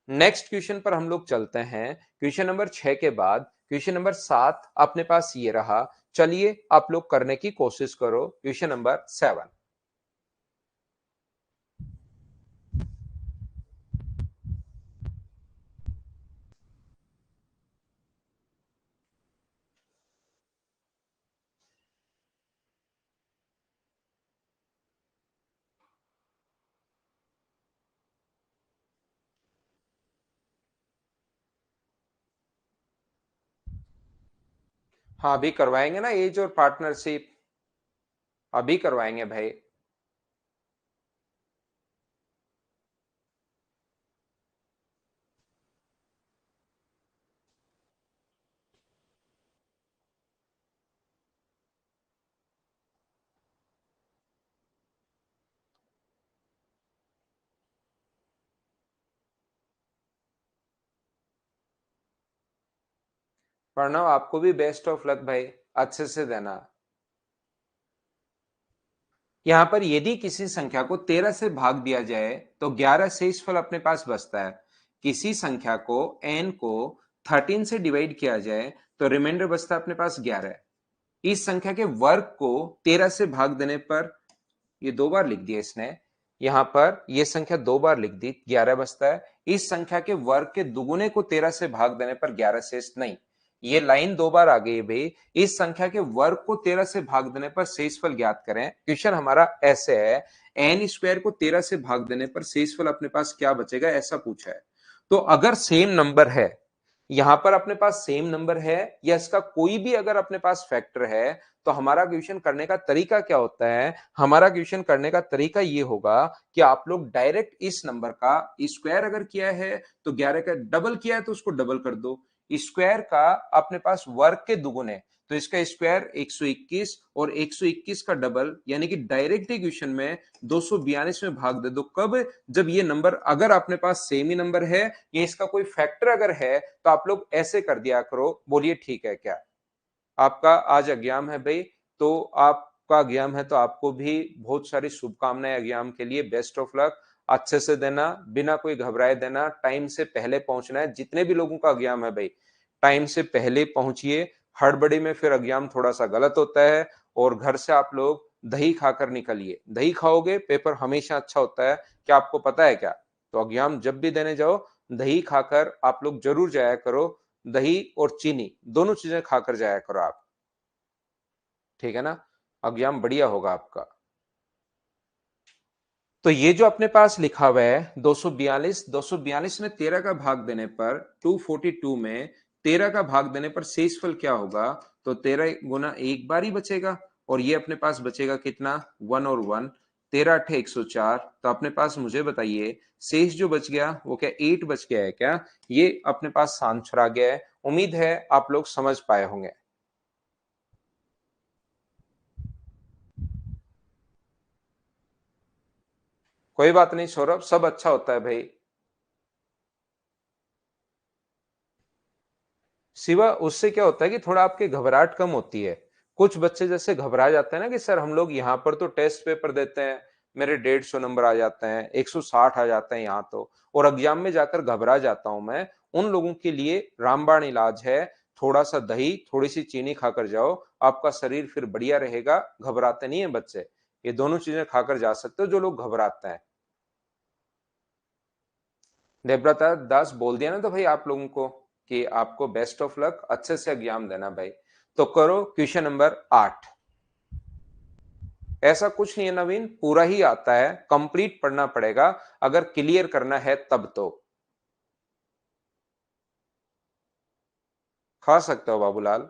नेक्स्ट क्वेश्चन पर हम लोग चलते हैं। क्वेश्चन नंबर 6 के बाद क्वेश्चन नंबर 7 अपने पास ये रहा। चलिए आप लोग करने की कोशिश करो। क्वेश्चन नंबर 7, हाँ अभी करवाएंगे ना एज और पार्टनरशिप, अभी करवाएंगे भाई। प्रणव आपको भी बेस्ट ऑफ लक भाई, अच्छे से देना। यहां पर यदि किसी संख्या को 13 से भाग दिया जाए तो 11 शेषफल अपने पास बचता है। किसी संख्या को n को 13 से डिवाइड किया जाए तो रिमाइंडर बचता है अपने पास 11। इस संख्या के वर्ग को 13 से भाग देने पर, ये दो बार लिख दिया इसने, यहां पर यह संख्या दो बार लिख दी, 11 बचता है। इस संख्या के वर्ग के दुगुने को 13 से भाग देने पर 11 शेष नहीं, ये लाइन दो बार आ गई भाई। इस संख्या के वर्ग को 13 से भाग देने पर शेषफल ज्ञात करें। क्वेश्चन हमारा ऐसे है, एन स्क्वायर को 13 से भाग देने पर शेषफल अपने पास क्या बचेगा, ऐसा पूछा है। तो अगर सेम नंबर है यहां पर अपने पास सेम नंबर है या इसका कोई भी अगर अपने पास फैक्टर है, तो हमारा क्वेश्चन करने का तरीका क्या होता है? हमारा क्वेश्चन करने का तरीका ये होगा कि आप लोग डायरेक्ट इस नंबर का स्क्वायर अगर किया है तो 11 का डबल किया है तो उसको डबल कर दो। स्क्वायर का अपने पास वर्ग के दुगुने, तो इसका स्क्वायर 121 और 121 का डबल, यानी कि डायरेक्ट इक्वेशन में 242 में भाग दे दो। कब? जब ये नंबर अगर अपने पास सेम ही नंबर है या इसका कोई फैक्टर अगर है, तो आप लोग ऐसे कर दिया करो। बोलिए ठीक है क्या? आपका आज एग्जाम है भाई, तो आपका एग्जाम है तो आपको भी बहुत सारी शुभकामनाएं एग्जाम के लिए। Best of luck. अच्छे से देना, बिना कोई घबराए देना, टाइम से पहले पहुंचना है। जितने भी लोगों का एग्जाम है भाई, टाइम से पहले पहुंचिए। हड़बड़ी में फिर एग्जाम थोड़ा सा गलत होता है। और घर से आप लोग दही खाकर निकलिए। दही खाओगे पेपर हमेशा अच्छा होता है। क्या आपको पता है क्या? तो एग्जाम जब भी देने जाओ, दही खाकर आप लोग जरूर जाया करो। दही और चीनी दोनों चीजें खाकर जाया करो आप। ठीक है ना? एग्जाम बढ़िया होगा आपका। तो ये जो अपने पास लिखा हुआ है 242 में 13 का भाग देने पर 242 में 13 का भाग देने पर शेषफल क्या होगा? तो 13 गुना एक बार ही बचेगा और ये अपने पास बचेगा कितना? 1 और 1। 13 अठे 104। तो अपने पास मुझे बताइए शेष जो बच गया वो क्या 8 बच गया है क्या? ये अपने पास आंसर आ गया है। उम्मीद है आप लोग समझ पाए होंगे। कोई बात नहीं सौरभ, सब अच्छा होता है भाई। सिवा उससे क्या होता है कि थोड़ा आपकी घबराहट कम होती है। कुछ बच्चे जैसे घबरा जाते हैं ना कि सर हम लोग यहाँ पर तो टेस्ट पेपर देते हैं, मेरे 150 नंबर आ जाते हैं, 160 आ जाते हैं यहाँ तो, और एग्जाम में जाकर घबरा जाता हूं मैं। उन लोगों के लिए रामबाण इलाज है। थोड़ा सा दही, थोड़ी सी चीनी खाकर जाओ, आपका शरीर फिर बढ़िया रहेगा। घबराते नहीं है बच्चे। ये दोनों चीजें खाकर जा सकते हो जो लोग घबराते हैं। देवव्रता दास बोल दिया ना तो भाई आप लोगों को कि आपको बेस्ट ऑफ लक, अच्छे से एग्जाम देना भाई। तो करो क्वेश्चन नंबर 8। ऐसा कुछ नहीं है नवीन, पूरा ही आता है, कंप्लीट पढ़ना पड़ेगा अगर क्लियर करना है तब तो। खा सकते हो बाबूलाल।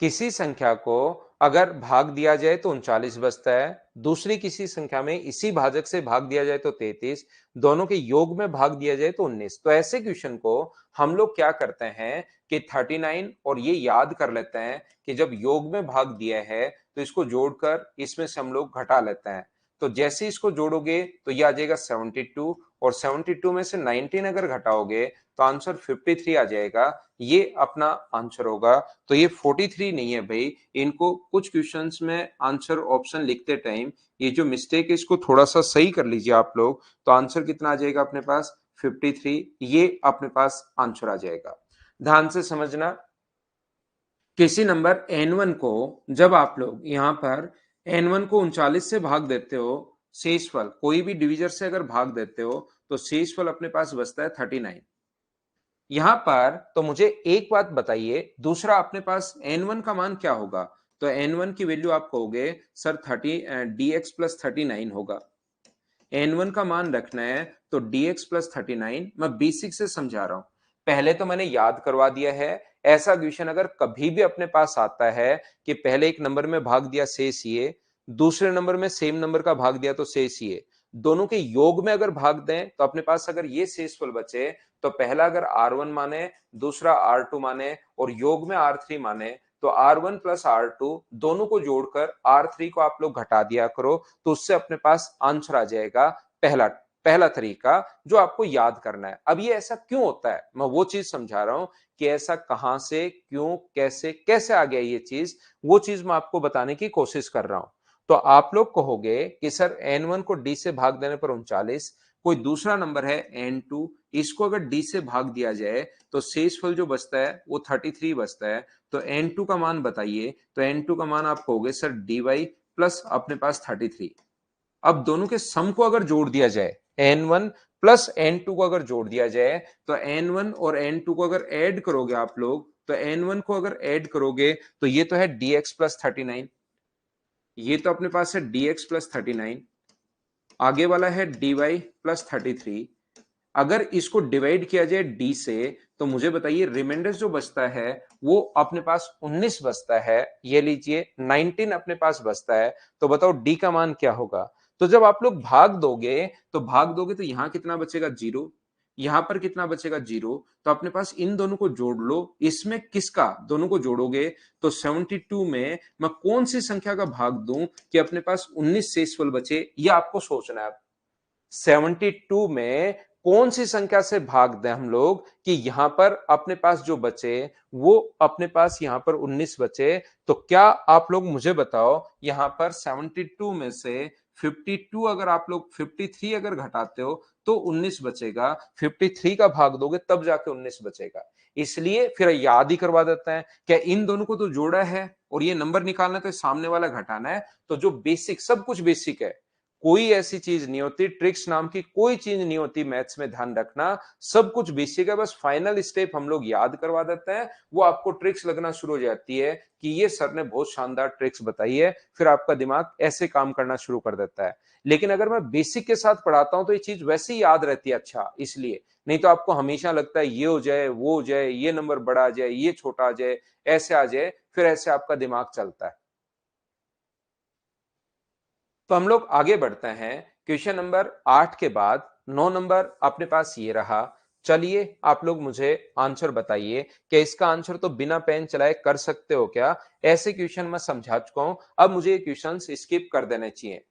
किसी संख्या को अगर भाग दिया जाए तो 39 बचता है। दूसरी किसी संख्या में इसी भाजक से भाग दिया जाए तो 33। दोनों के योग में भाग दिया जाए तो 19। तो ऐसे क्वेश्चन को हम लोग क्या करते हैं कि 39 और ये याद कर लेते हैं कि जब योग में भाग दिया है तो इसको जोड़कर इसमें से हम लोग घटा लेते हैं। तो जैसे इसको जोड़ोगे तो ये आ जाएगा 72, और 72 में से 19 अगर घटाओगे तो आंसर 53 आ जाएगा। ये अपना आंसर होगा। तो ये 43 नहीं है भाई। इनको कुछ क्वेश्चंस में आंसर ऑप्शन लिखते टाइम ये जो मिस्टेक है इसको थोड़ा सा सही कर लीजिए आप लोग। तो आंसर कितना आ जाएगा अपने पास? 53। ये अपने पास आंसर आ जाएगा। ध्यान से समझना। किसी नंबर n1 को जब आप लोग यहां पर n1 को 39 से भाग देते हो, शेषफल कोई भी डिविजर से अगर भाग देते हो तो शेषफल अपने पास बचता है 39। यहां पर तो मुझे एक बात बताइए, दूसरा अपने पास n1 का मान क्या होगा? तो n1 की वैल्यू आप कहोगे सर 30 dx + 39 होगा। n1 का मान रखना है तो dx + 39। मैं बेसिक से समझा रहा हूं, पहले तो मैंने याद करवा दिया है। ऐसा क्वेश्चन अगर कभी भी अपने पास आता है कि पहले एक नंबर में भाग दिया शेष ये, दूसरे नंबर में सेम नंबर का भाग दिया तो शेष ये, दोनों के योग में अगर भाग दें तो अपने पास अगर ये शेषफल बचे, तो पहला अगर R1 माने, दूसरा R2 माने और योग में R3 माने, तो R1 + R2 दोनों को जोड़कर R3 को आप लोग घटा दिया करो। तो उससे अपने पास आंसर आ जाएगा। पहला पहला तरीका जो आपको याद करना है। अब ये ऐसा क्यों होता है मैं वो चीज समझा रहा हूं कि ऐसा कहां से, क्यों, कैसे कैसे आ गया ये चीज, वो चीज मैं आपको बताने की कोशिश कर रहा हूं। तो आप लोग कहोगे कि सर n1 को d से भाग देने पर 39, कोई दूसरा नंबर है n2, इसको अगर d से भाग दिया जाए तो शेषफल जो बचता है वो 33 बचता है। तो n2 का मान बताइए। तो n2 का मान आप कहोगे सर dy प्लस अपने पास 33। अब दोनों के सम को अगर जोड़ दिया जाए, n1 प्लस n2 को अगर जोड़ दिया जाए तो n1 और n2 को अगर ऐड करोगे आप लोग, तो n1 को अगर ऐड करोगे तो ये तो है dx प्लस 39, ये तो अपने पास है dx प्लस 39, आगे वाला है dy प्लस 33। अगर इसको डिवाइड किया जाए d से तो मुझे बताइए रिमाइंडर जो बचता है वो अपने पास 19 बचता है, ये लीजिए 19 अपने पास बचता है। तो बताओ d का मान क्या होगा। तो जब आप लोग भाग दोगे तो यहां कितना बचेगा, जीरो, यहां पर कितना बचेगा, जीरो। तो अपने पास इन दोनों को जोड़ लो, इसमें किसका दोनों को जोड़ोगे तो 72 में मैं कौन सी संख्या का भाग दूं कि अपने पास 19 शेषफल बचे, ये आपको सोचना है। 72 में कौन सी संख्या से भाग दें हम लोग कि यहां पर अपने पास जो बचे वो अपने पास यहां पर 19 बचे। तो क्या आप लोग मुझे बताओ, यहां पर 72 में से 52 अगर आप लोग 53 अगर घटाते हो तो 19 बचेगा, 53 का भाग दोगे तब जाके 19 बचेगा। इसलिए फिर याद ही करवा देते हैं, क्या इन दोनों को तो जोड़ा है और ये नंबर निकालना है तो सामने वाला घटाना है। तो जो बेसिक, सब कुछ बेसिक है, कोई ऐसी चीज नहीं होती, ट्रिक्स नाम की कोई चीज नहीं होती मैथ्स में, ध्यान रखना। सब कुछ बेसिक है, बस फाइनल स्टेप हम लोग याद करवा देते हैं, वो आपको ट्रिक्स लगना शुरू हो जाती है कि ये सर ने बहुत शानदार ट्रिक्स बताई है, फिर आपका दिमाग ऐसे काम करना शुरू कर देता है। लेकिन अगर मैं बेसिक के साथ पढ़ाता हूं तो ये चीज वैसे ही याद रहती है, अच्छा इसलिए। नहीं तो आपको हमेशा लगता है ये हो जाए, वो हो जाए, ये नंबर बड़ा आ जाए, ये छोटा आ जाए, ऐसे आ जाए, फिर ऐसे आपका दिमाग चलता है। तो हम लोग आगे बढ़ते हैं। क्वेश्चन नंबर 8 के बाद 9 नंबर अपने पास ये रहा। चलिए आप लोग मुझे आंसर बताइए कि इसका आंसर तो बिना पेन चलाए कर सकते हो क्या। ऐसे क्वेश्चन मैं समझा चुका हूं, अब मुझे ये क्वेश्चन स्किप कर देने चाहिए।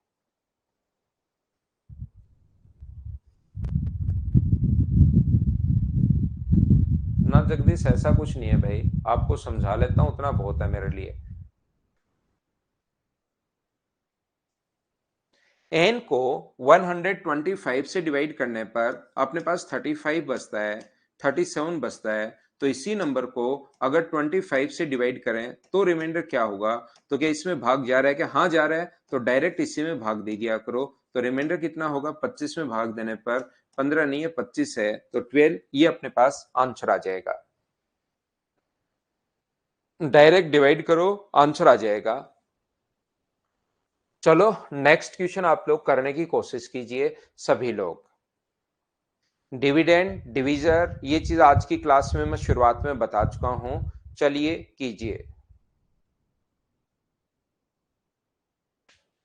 ना जगदीश, ऐसा कुछ नहीं है भाई, आपको समझा लेता हूं, उतना बहुत है मेरे लिए। n को 125 से डिवाइड करने पर अपने पास 35 बचता है, 37 बचता है। तो इसी नंबर को अगर 25 से डिवाइड करें तो रिमाइंडर क्या होगा। तो क्या इसमें भाग जा रहा है, क्या हाँ जा रहा है, तो डायरेक्ट इसी में भाग दे दिया करो। तो रिमाइंडर कितना होगा, 25 में भाग देने पर 15 नहीं है 25 है, तो 12, ये अपने पास आंसर आ जाएगा। डायरेक्ट डिवाइड करो, आंसर आ जाएगा। चलो नेक्स्ट क्वेश्चन आप लोग करने की कोशिश कीजिए सभी लोग। डिविडेंड, डिवीजर, ये चीज आज की क्लास में मैं शुरुआत में बता चुका हूं, चलिए कीजिए।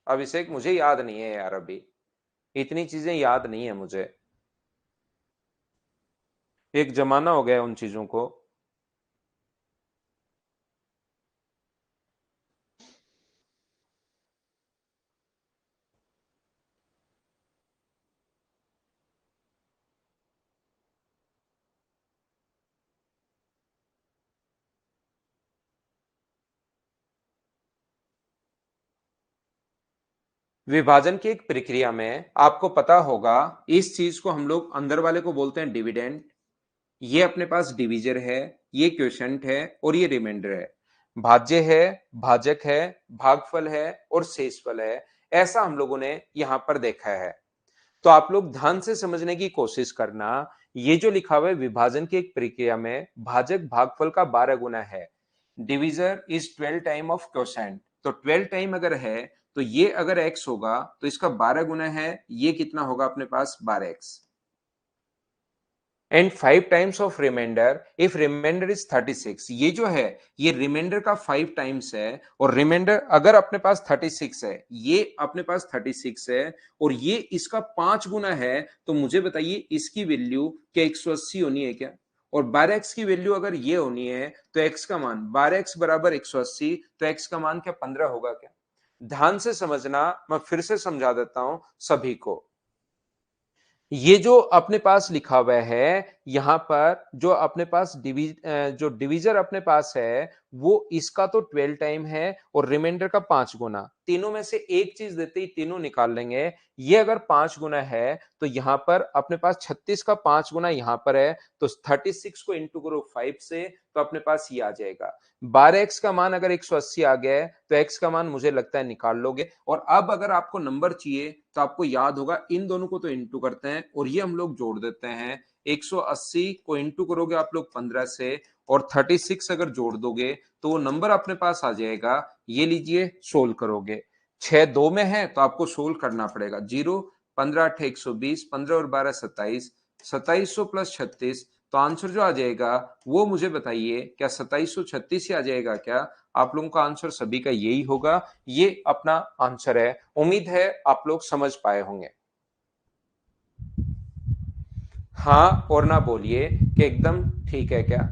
अभिषेक मुझे याद नहीं है यार, अभी इतनी चीजें याद नहीं है मुझे, एक जमाना हो गया उन चीजों को। विभाजन की एक प्रक्रिया में आपको पता होगा, इस चीज को हम लोग अंदर वाले को बोलते हैं डिविडेंड, ये अपने पास डिवीजर है, ये क्वोशंट है और ये रिमाइंडर है। भाज्य है, भाजक है, भागफल है और शेषफल है, ऐसा हम लोगों ने यहां पर देखा है। तो आप लोग ध्यान से समझने की कोशिश करना। ये जो लिखा हुआ है विभाजन की एक प्रक्रिया में भाजक भागफल का 12 गुना है, divisor is 12 time of quotient. तो 12 टाइम अगर है तो ये अगर x होगा तो इसका 12 गुना है, ये कितना होगा अपने पास 12x। And 5 times of remainder if remainder is 36, ये जो है ये रिमाइंडर का 5 टाइम्स है। और रिमाइंडर अगर अपने पास 36 है, ये अपने पास 36 है और ये इसका 5 गुना है, तो मुझे बताइए इसकी वैल्यू क्या 180 होनी है क्या। और 12x की वैल्यू अगर ये होनी है तो x का मान 12x बराबर 180, तो x का मान क्या 15 होगा क्या। ध्यान से समझना, मैं फिर से समझा देता हूं सभी को। ये जो अपने पास लिखा हुआ है यहां पर जो अपने पास जो डिवीजर अपने पास है वो इसका तो 12 टाइम है और रिमाइंडर का 5 गुना। तीनों में से एक चीज देते ही तीनों निकाल लेंगे। ये अगर 5 गुना है तो यहां पर अपने पास 36 का 5 गुना यहां पर है, तो 36 को इंटू करो 5 से, तो अपने पास ये आ जाएगा 12x का मान। अगर 180 आ गया है तो x का मान मुझे लगता है निकाल लोगे। और अब अगर आपको नंबर चाहिए तो आपको याद होगा इन दोनों को तो इंटू करते हैं और ये हम लोग जोड़ देते हैं। 180 को इंटू करोगे आप लोग 15 से और 36 अगर जोड़ दोगे तो वो नंबर अपने पास आ जाएगा। ये लीजिए सोल्व करोगे, 6 दो में है तो आपको सोल्व करना पड़ेगा। 0 15 8 120, 15 और 12 27, 2700 प्लस 36, तो आंसर जो आ जाएगा वो मुझे बताइए, क्या 2736 ही आ जाएगा क्या? आप लोगों का आंसर सभी का यही होगा। ये अपना आंसर है। उम्मीद है आप लोग समझ पाए होंगे। हाँ और ना बोलिए कि एकदम ठीक है क्या।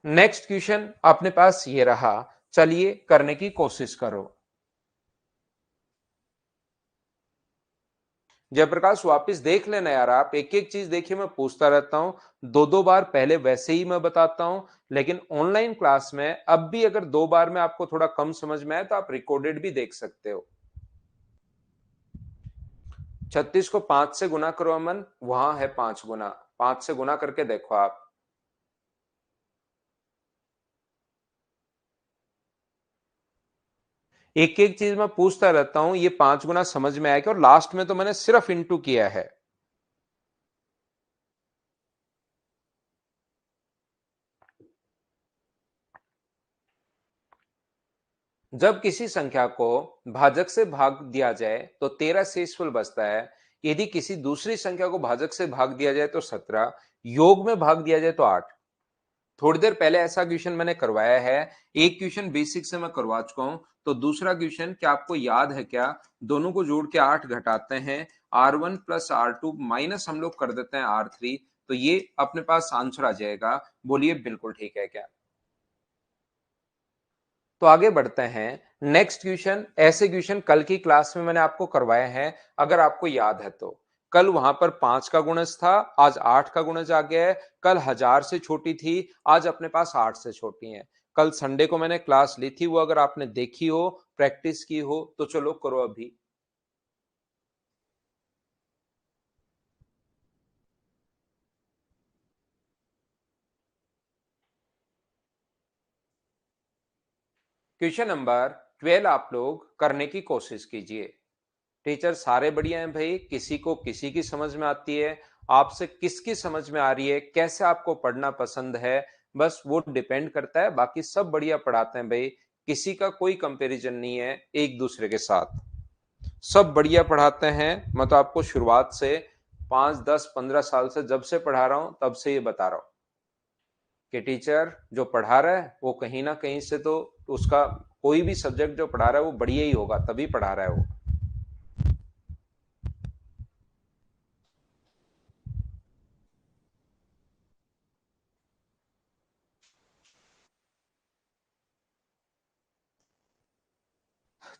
नेक्स्ट क्वेश्चन अपने पास ये रहा, चलिए करने की कोशिश करो। जयप्रकाश वापस देख लेना यार, आप एक एक चीज देखिए, मैं पूछता रहता हूं दो दो बार, पहले वैसे ही मैं बताता हूं, लेकिन ऑनलाइन क्लास में अब भी अगर दो बार में आपको थोड़ा कम समझ में आए तो आप रिकॉर्डेड भी देख सकते हो। 36 को 5 से गुना करो अमन, वहां है 5 गुना, 5 से गुना करके देखो आप। एक एक चीज मैं पूछता रहता हूं, ये 5 गुना समझ में आया कि, और लास्ट में तो मैंने सिर्फ इंटू किया है। जब किसी संख्या को भाजक से भाग दिया जाए तो 13 शेषफल बचता है। यदि किसी दूसरी संख्या को भाजक से भाग दिया जाए तो 17, योग में भाग दिया जाए तो 8। थोड़ी देर पहले ऐसा क्वेश्चन मैंने करवाया है। एक क्वेश्चन बेसिक से मैं करवा चुका हूं, तो दूसरा क्वेश्चन क्या आपको याद है क्या? दोनों को जोड़ के 8 घटाते हैं, R1 प्लस R2 माइनस हम लोग कर देते हैं R3, तो ये अपने पास आंसर आ जाएगा। बोलिए बिल्कुल ठीक है क्या? तो आगे बढ़ते हैं। नेक्स्ट क्वेश्चन, ऐसे क्वेश्चन कल की क्लास में मैंने आपको करवाए हैं, अगर आपको याद है तो। कल वहां पर 5 का गुणज था, आज 8 का गुणज आ गया है। कल 1000 से छोटी थी, आज अपने पास 8 से छोटी है। कल संडे को मैंने क्लास ली थी, वो अगर आपने देखी हो, प्रैक्टिस की हो, तो चलो करो अभी। क्वेश्चन नंबर 12 आप लोग करने की कोशिश कीजिए। टीचर सारे बढ़िया हैं भाई, किसी को किसी की समझ में आती है, आपसे किसकी समझ में आ रही है, कैसे आपको पढ़ना पसंद है, बस वो डिपेंड करता है। बाकी सब बढ़िया पढ़ाते हैं भाई, किसी का कोई कंपैरिजन नहीं है एक दूसरे के साथ, सब बढ़िया पढ़ाते हैं। मैं तो आपको शुरुआत से 5 10 15 साल से जब से पढ़ा रहा हूं तब से ये बता रहा हूं कि टीचर जो पढ़ा रहा है वो कहीं ना कहीं से तो उसका कोई भी सब्जेक्ट जो पढ़ा रहा है वो बढ़िया ही होगा, तभी पढ़ा रहा है वो।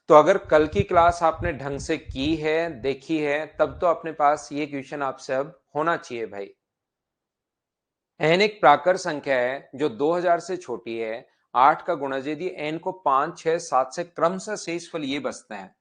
तो अगर कल की क्लास आपने ढंग से की है, देखी है, तब तो अपने पास ये क्वेश्चन आपसे अब होना चाहिए भाई। एन एक प्राकर संख्या है जो 2000 से छोटी है। 8 का गुणज यदि एन को 5 6 7 से क्रमशः शेषफल ये बचते हैं,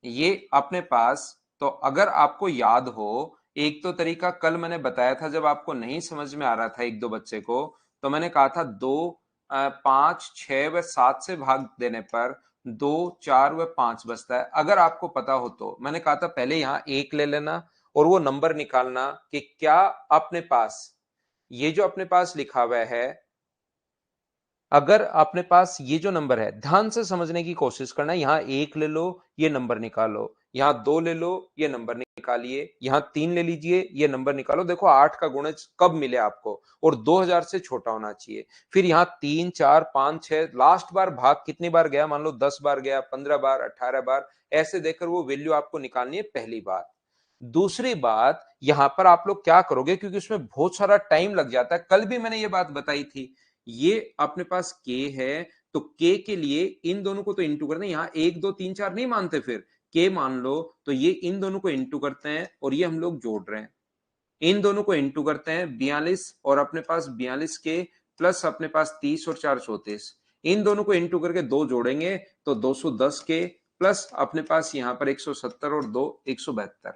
ये अपने पास। तो अगर आपको याद हो, एक तो तरीका कल मैंने बताया था, जब आपको नहीं समझ में आ रहा था एक दो बच्चे को, तो मैंने कहा था 2 5 6 व 7 से भाग देने पर 2 4 व 5 बचता है। अगर आपको पता हो तो मैंने कहा था पहले यहाँ एक ले लेना और वो नंबर निकालना कि क्या अपने पास ये जो अपने पास लिखा हुआ है, अगर अपने पास ये जो नंबर है, ध्यान से समझने की कोशिश करना, यहां एक ले लो ये नंबर निकालो, यहां दो ले लो ये नंबर निकालिए, यहां तीन ले लीजिए ये नंबर निकालो। देखो 8 का गुणज कब मिले आपको, और 2000 से छोटा होना चाहिए। फिर यहाँ 3 4 5 6, लास्ट बार भाग कितनी बार गया, मान लो 10 बार गया, 15 बार, 18 बार, ऐसे देखकर वो वैल्यू आपको निकालनी है, पहली बात। दूसरी बात, यहां पर आप लोग क्या करोगे, क्योंकि उसमें बहुत सारा टाइम लग जाता है, कल भी मैंने ये बात बताई थी ये अपने पास k है, तो k के लिए इन दोनों को तो इंटू करते हैं, यहाँ 1 2 3 4 नहीं मानते, फिर k मान लो, तो ये इन दोनों को इंटू करते हैं और ये हम लोग जोड़ रहे हैं, इन दोनों को इंटू करते हैं 42 और अपने पास 42 के प्लस अपने पास 30 और 4 34, इन दोनों को इंटू करके 2 जोड़ेंगे तो 210 के प्लस अपने पास यहाँ पर 170 और 2 172।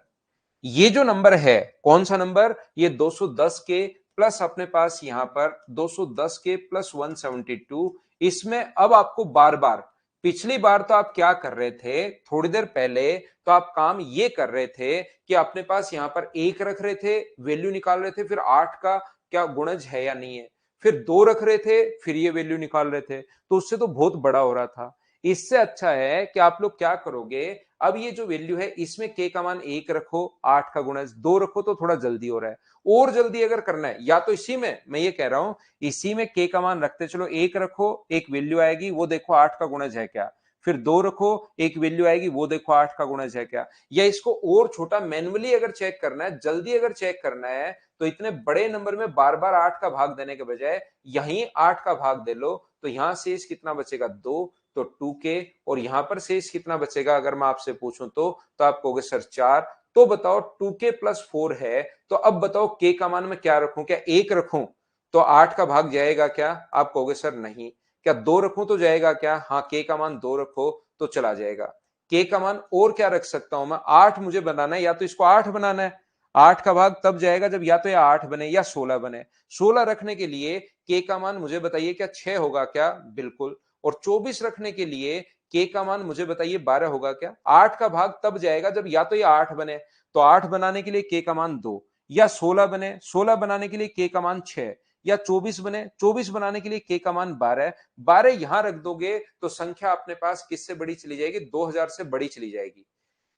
ये जो नंबर है कौन सा नंबर, ये 210 के प्लस अपने पास यहां पर 210 के प्लस 172। इसमें अब आपको बार बार, पिछली बार तो आप क्या कर रहे थे, थोड़ी देर पहले तो आप काम ये कर रहे थे कि अपने पास यहां पर 1 रख रहे थे, वैल्यू निकाल रहे थे, फिर 8 का क्या गुणज है या नहीं है, फिर 2 रख रहे थे, फिर ये वैल्यू निकाल रहे थे, तो उससे तो बहुत बड़ा हो रहा था। इससे अच्छा है कि आप लोग क्या करोगे, अब ये जो वैल्यू है इसमें k का मान 1 रखो, 8 का गुणज 2 रखो, तो थोड़ा जल्दी हो रहा है। और जल्दी अगर करना है या तो इसी में, मैं ये कह रहा हूं इसी में k का मान रखते चलो, 1 रखो, एक वैल्यू आएगी वो देखो 8 का गुणज है क्या, फिर 2 रखो, एक वैल्यू आएगी वो देखो 8 का गुणज है क्या। या इसको और छोटा मैन्युअली अगर चेक करना है, जल्दी अगर चेक करना है, तो इतने बड़े नंबर में बार बार 8 का भाग देने के बजाय यहीं 8 का भाग दे लो, तो यहां शेष कितना बचेगा 2, तो 2k, और यहां पर शेष कितना बचेगा अगर मैं आपसे पूछूं तो आप कहोगे सर 4। तो बताओ 2k प्लस 4 है, तो अब बताओ k का मान मैं क्या रखूं, क्या 1 रखूं तो 8 का भाग जाएगा क्या, आप कहोगे सर नहीं। क्या 2 रखूं तो जाएगा क्या, हाँ k का मान 2 रखो तो चला जाएगा। k का मान और क्या रख सकता हूं मैं, 8 मुझे बनाना है, या तो इसको 8 बनाना है, 8 का भाग तब जाएगा जब या तो ये 8 बने या 16 बने। 16 रखने के लिए k का मान मुझे बताइए क्या 6 होगा क्या, बिल्कुल। और 24 रखने के लिए k का मान मुझे बताइए 12 होगा क्या। 8 का भाग तब जाएगा जब या तो ये 8 बने, तो 8 बनाने के लिए k का मान 2, या 16 बने, 16 बनाने के लिए k का मान 6, या 24 बने, 24 बनाने के लिए k का मान 12, 12 यहां रख दोगे तो संख्या अपने पास किससे बड़ी चली जाएगी, 2000 से बड़ी चली जाएगी।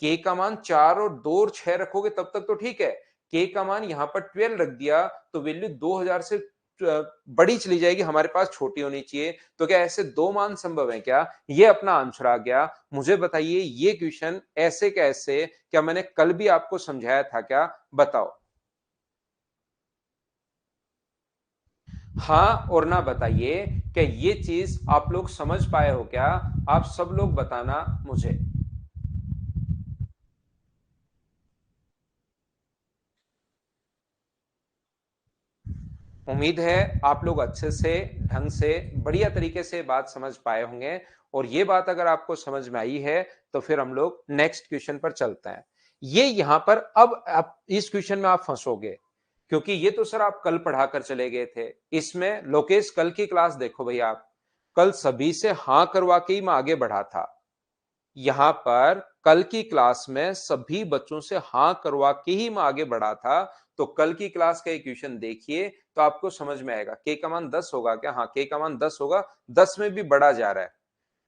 k का मान 4 और 2 और 6 रखोगे तब तक तो ठीक है, k का मान यहां पर 12 रख दिया तो वैल्यू 2000 से बड़ी चली जाएगी, हमारे पास छोटी होनी चाहिए। तो क्या ऐसे दो मान संभव है क्या, ये अपना आंसर आ गया। मुझे बताइए ये क्वेश्चन ऐसे कैसे, क्या मैंने कल भी आपको समझाया था क्या, बताओ। हाँ और ना बताइए क्या ये चीज आप लोग समझ पाए हो क्या, आप सब लोग बताना मुझे। उम्मीद है आप लोग अच्छे से, ढंग से, बढ़िया तरीके से बात समझ पाए होंगे। और ये बात अगर आपको समझ में आई है तो फिर हम लोग नेक्स्ट क्वेश्चन पर चलते हैं। ये यहां पर अब आप इस क्वेश्चन में आप फंसोगे, क्योंकि ये तो सर आप कल पढ़ा कर चले गए थे। इसमें लोकेश कल की क्लास देखो भैया, आप कल सभी से हां करवा के ही मैं आगे बढ़ा था। यहां पर कल की क्लास में सभी बच्चों से हां करवा के ही मैं आगे बढ़ा था। तो कल की क्लास का इक्वेशन देखिए तो आपको समझ में आएगा। के का मान 10 होगा क्या, हाँ के का मान 10 होगा, 10 में भी बढ़ा जा रहा है।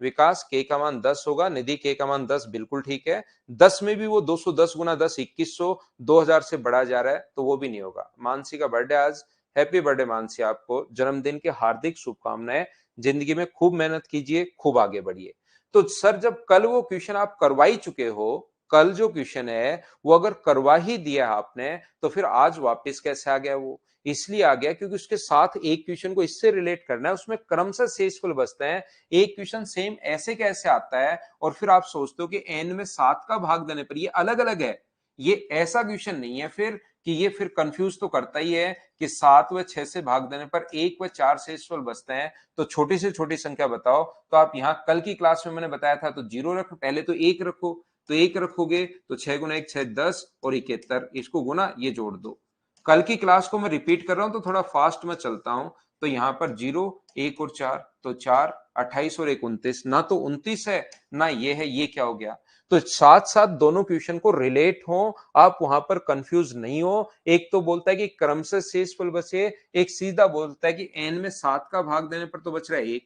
विकास के का मान 10 होगा, निधि के का मान 10, बिल्कुल ठीक है। 10 में भी वो 210 गुना 10 2100, 2000 से बढ़ा जा रहा है तो वो भी नहीं होगा। मानसी का बर्थडे आज, हैप्पी बर्थडे मानसी, आपको जन्मदिन की हार्दिक शुभकामनाएं। जिंदगी में खूब मेहनत कीजिए, खूब आगे बढ़िए। तो सर जब कल वो क्वेश्चन आप करवा ही चुके हो, कल जो क्वेश्चन है वो अगर करवा ही दिया आपने, तो फिर आज वापस कैसे आ गया वो, इसलिए आ गया क्योंकि उसके साथ एक क्वेश्चन को इससे रिलेट करना है, उसमें क्रमशः शेषफल बचते हैं। एक क्वेश्चन सेम ऐसे कैसे आता है और फिर आप सोचते हो कि n में 7 का भाग देने पर ये अलग अलग है, ये ऐसा क्वेश्चन नहीं है फिर कि ये फिर कंफ्यूज तो करता ही है कि 7 व 6 से भाग देने पर 1 व 4 शेषफल बचते हैं। तो छोटी से छोटी संख्या बताओ, तो आप यहाँ कल की क्लास में मैंने बताया था, तो 0 रखो, पहले तो 1 रखो, तो 1 रखोगे तो 6 गुना 1 6 10 और 71, इसको गुना ये जोड़ दो। कल की क्लास को मैं रिपीट कर रहा हूं तो थोड़ा फास्ट में चलता हूं। तो यहाँ पर 0 1 और 4, तो 4 28 और 1 29, ना तो 29 है ना ये है, ये क्या हो गया। तो साथ साथ दोनों क्वेश्चन को रिलेट हो, आप वहां पर कंफ्यूज नहीं हो। एक तो बोलता है कि क्रमशः शेषफल बचे, एक सीधा बोलता है कि n में 7 का भाग देने पर तो बच रहा है 1,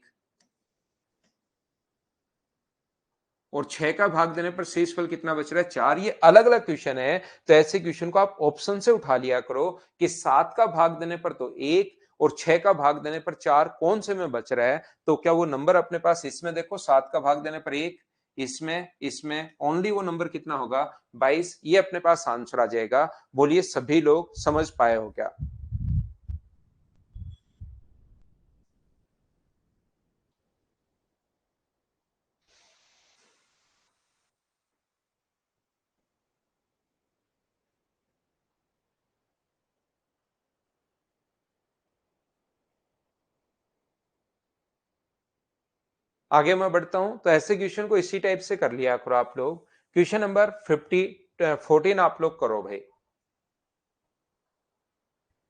और 6 का भाग देने पर शेषफल कितना बच रहा है 4। ये अलग अलग क्वेश्चन है, तो ऐसे क्वेश्चन को आप ऑप्शन से उठा लिया करो कि 7 का भाग देने पर तो 1 और 6 का भाग देने पर 4, कौन से में बच रहा है। तो क्या वो नंबर अपने पास, इसमें देखो 7 का भाग देने पर 1, इसमें इसमें ओनली वो नंबर कितना होगा 22, ये अपने पास आंसर आ जाएगा। बोलिए सभी लोग समझ पाए हो क्या। आगे मैं बढ़ता हूं, तो ऐसे क्वेश्चन को इसी टाइप से कर लिया करो आप लोग। क्वेश्चन नंबर 14 आप लोग करो भाई।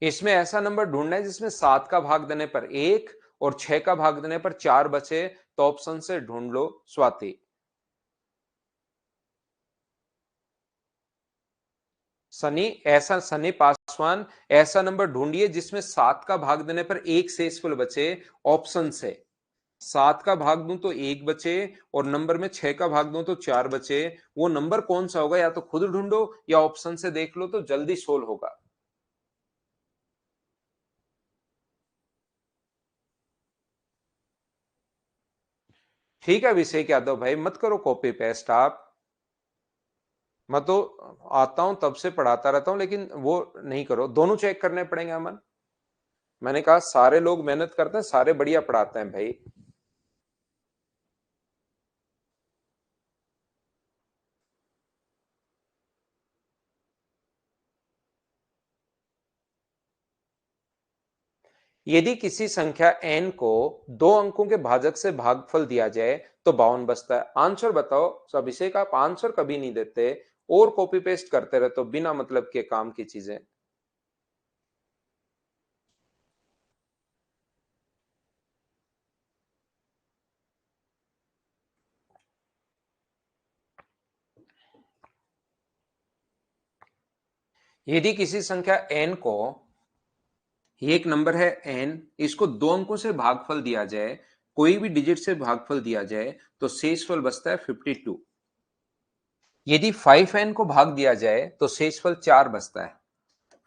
इसमें ऐसा नंबर ढूंढना है जिसमें 7 का भाग देने पर 1 और 6 का भाग देने पर 4 बचे, तो ऑप्शन से ढूंढ लो स्वाति। सनी पासवान, ऐसा नंबर ढूंढिए जिसमें 7 का भाग देने पर 1 शेषफल बचे, ऑप्शन से। 7 का भाग दूं तो 1 बचे, और नंबर में 6 का भाग दूं तो 4 बचे। वो नंबर कौन सा होगा, या तो खुद ढूंढो या ऑप्शन से देख लो, तो जल्दी सोल्व होगा। ठीक है अभिषेक यादव भाई, मत करो कॉपी पेस्ट आप। मैं तो आता हूं तब से पढ़ाता रहता हूं, लेकिन वो नहीं करो, दोनों चेक करने पड़ेंगे अमन। मैंने कहा सारे लोग मेहनत करते हैं, सारे बढ़िया पढ़ाते हैं भाई। यदि किसी संख्या n को 2 अंकों के भाजक से भागफल दिया जाए तो 52 बचता है। आंसर बताओ। तो अभिषेक आप आंसर कभी नहीं देते और कॉपी पेस्ट करते रहते हो बिना मतलब के काम की चीजें। यदि किसी संख्या n को, ये एक नंबर है n, इसको 2 अंकों से भागफल दिया जाए, कोई भी डिजिट से भागफल दिया जाए, तो शेषफल बचता है 52। यदि 5n को भाग दिया जाए तो शेषफल 4 बचता है।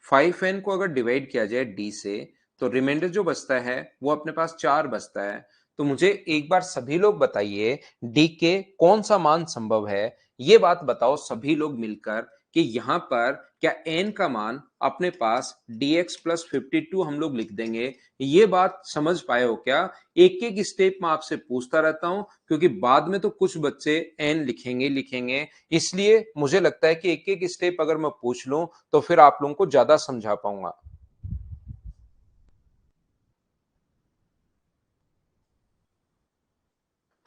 5n को अगर डिवाइड किया जाए d से, तो रिमाइंडर जो बचता है वो अपने पास 4 बचता है। तो मुझे एक बार सभी लोग बताइए, d के कौन सा मान संभव है। ये बात बताओ सभी लोग मिलकर कि यहां पर क्या n का मान अपने पास dx प्लस 52 हम लोग लिख देंगे। ये बात समझ पाए हो क्या। एक एक स्टेप में आपसे पूछता रहता हूं, क्योंकि बाद में तो कुछ बच्चे n लिखेंगे लिखेंगे, इसलिए मुझे लगता है कि एक एक स्टेप अगर मैं पूछ लूं तो फिर आप लोगों को ज्यादा समझा पाऊंगा।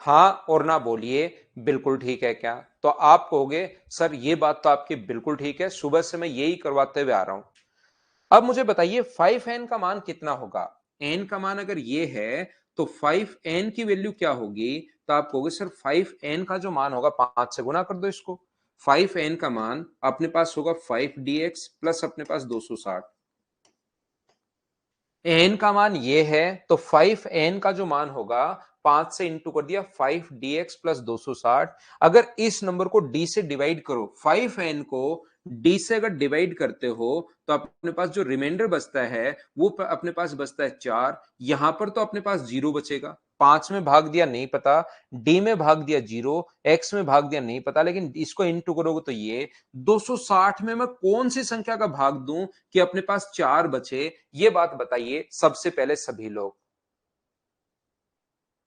हाँ और ना बोलिए, बिल्कुल ठीक है क्या। तो आप कहोगे सर ये बात तो आपकी बिल्कुल ठीक है, सुबह से मैं यही करवाते हुए आ रहा हूं। अब मुझे बताइए 5n का मान कितना होगा। n का मान अगर ये है तो 5n की वैल्यू क्या होगी। तो आप कहोगे सर 5n का जो मान होगा, 5 से गुना कर दो इसको। 5n का मान अपने पास होगा 5dx प्लस अपने पास 260। एन का मान ये है तो 5n का जो मान होगा, 5 से इंटू कर दिया 5dx प्लस 260। अगर इस नंबर को d से डिवाइड करो, 5n को d से अगर डिवाइड करते हो, तो अपने पास जो रिमाइंडर बचता है वो अपने पास बचता है 4। यहां पर तो अपने पास 0 बचेगा। 5 में भाग दिया नहीं पता, d में भाग दिया 0, x में भाग दिया नहीं पता, लेकिन इसको इंटू करोगे तो ये 260 में मैं कौन सी संख्या का भाग दूं कि अपने पास 4 बचे। ये बात बताइए सबसे पहले सभी लोग।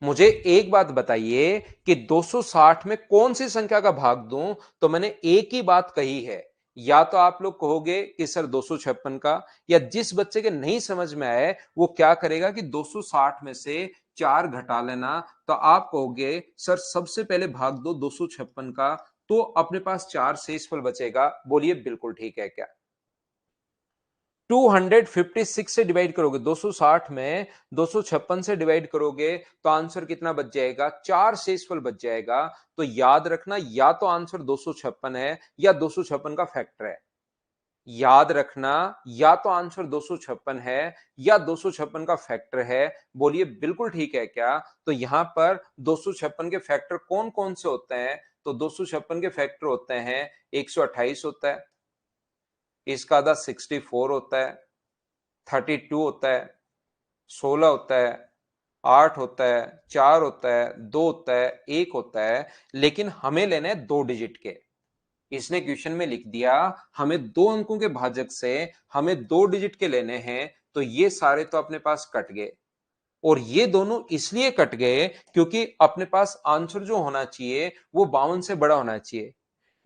मुझे एक बात बताइए कि 260 में कौन सी संख्या का भाग दूं। तो मैंने एक ही बात कही है। या तो आप लोग कहोगे कि सर 256 का, या जिस बच्चे के नहीं समझ में आए वो क्या करेगा कि 260 में से 4 घटा लेना। तो आप कहोगे सर सबसे पहले भाग दो 256 का, तो अपने पास 4 शेषफल बचेगा। बोलिए बिल्कुल ठीक है क्या। 256 से डिवाइड करोगे, 260 में 256 से डिवाइड करोगे तो आंसर कितना बच जाएगा, 4 शेषफल बच जाएगा। तो याद रखना, या तो आंसर 256 है या 256 का फैक्टर है। याद रखना, या तो आंसर 256 है या 256 का फैक्टर है। बोलिए बिल्कुल ठीक है क्या। तो यहां पर 256 के फैक्टर कौन कौन से होते हैं। तो 256 के फैक्टर होते हैं, 128 होता है, इसका आधा 64 होता है, 32 होता है, 16 होता है, 8 होता है, 4 होता है, 2 होता है, 1 होता है। लेकिन हमें लेने हैं 2 डिजिट के। इसने क्वेश्चन में लिख दिया हमें 2 अंकों के भाजक से हमें 2 डिजिट के लेने हैं, तो ये सारे तो अपने पास कट गए। और ये दोनों इसलिए कट गए क्योंकि अपने पास आंसर जो होना चाहिए वो 52 से बड़ा होना चाहिए।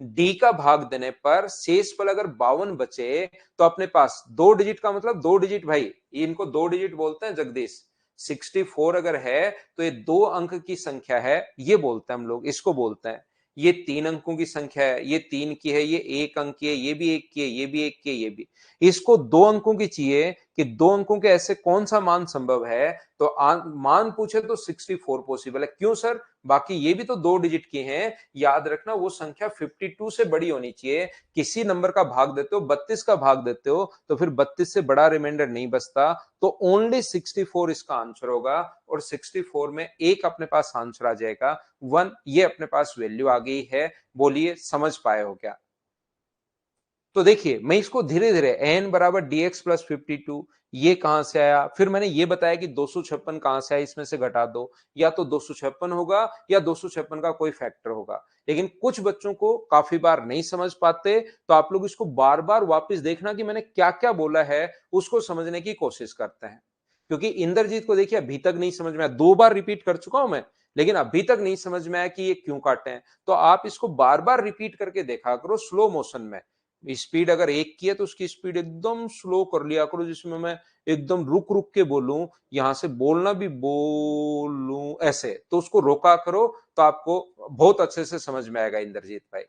डी का भाग देने पर शेषफल अगर 52 बचे, तो अपने पास 2 डिजिट का मतलब 2 डिजिट भाई, इनको 2 डिजिट बोलते हैं जगदीश। 64 अगर है तो ये 2 अंक की संख्या है, ये बोलते हैं हम लोग, इसको बोलते हैं। ये 3 अंकों की संख्या है, ये 3 की है, ये 1 अंक की है, ये भी 1 की है, ये भी 1 की है, ये भी। इसको 2 अंकों की चाहिए कि 2 अंकों के ऐसे कौन सा मान संभव है, तो मान पूछे तो 64 पॉसिबल है। क्यों सर? बाकी ये भी तो 2 डिजिट की हैं। याद रखना वो संख्या 52 से बड़ी होनी चाहिए। किसी नंबर का भाग देते हो, 32 का भाग देते हो, तो फिर 32 से बड़ा रिमाइंडर नहीं बचता, तो ओनली 64 इसका आंसर होगा। और 64 में एक अपने पास आंसर आ जाएगा 1, ये अपने पास वैल्यू आ गई है। बोलिए समझ पाए हो क्या? तो देखिए मैं इसको धीरे धीरे n बराबर dx प्लस 52, ये कहां से आया, फिर मैंने ये बताया कि 256 कहां से आया, इसमें से घटा दो, या तो 256 होगा या 256 का कोई फैक्टर होगा। लेकिन कुछ बच्चों को काफी बार नहीं समझ पाते, तो आप लोग इसको बार बार वापस देखना कि मैंने क्या क्या बोला है, उसको समझने की कोशिश करते हैं। क्योंकि इंद्रजीत को देखिए अभी तक नहीं समझ में आया, 2 बार रिपीट कर चुका हूं मैं, लेकिन अभी तक नहीं समझ में आया कि ये क्यों काटे हैं। तो आप इसको बार बार रिपीट करके देखा करो स्लो मोशन में। स्पीड अगर 1 की है तो उसकी स्पीड एकदम स्लो कर लिया करो, जिसमें मैं एकदम रुक रुक के बोलूं, यहां से बोलना भी बोलूं ऐसे, तो उसको रोका करो, तो आपको बहुत अच्छे से समझ में आएगा इंद्रजीत भाई।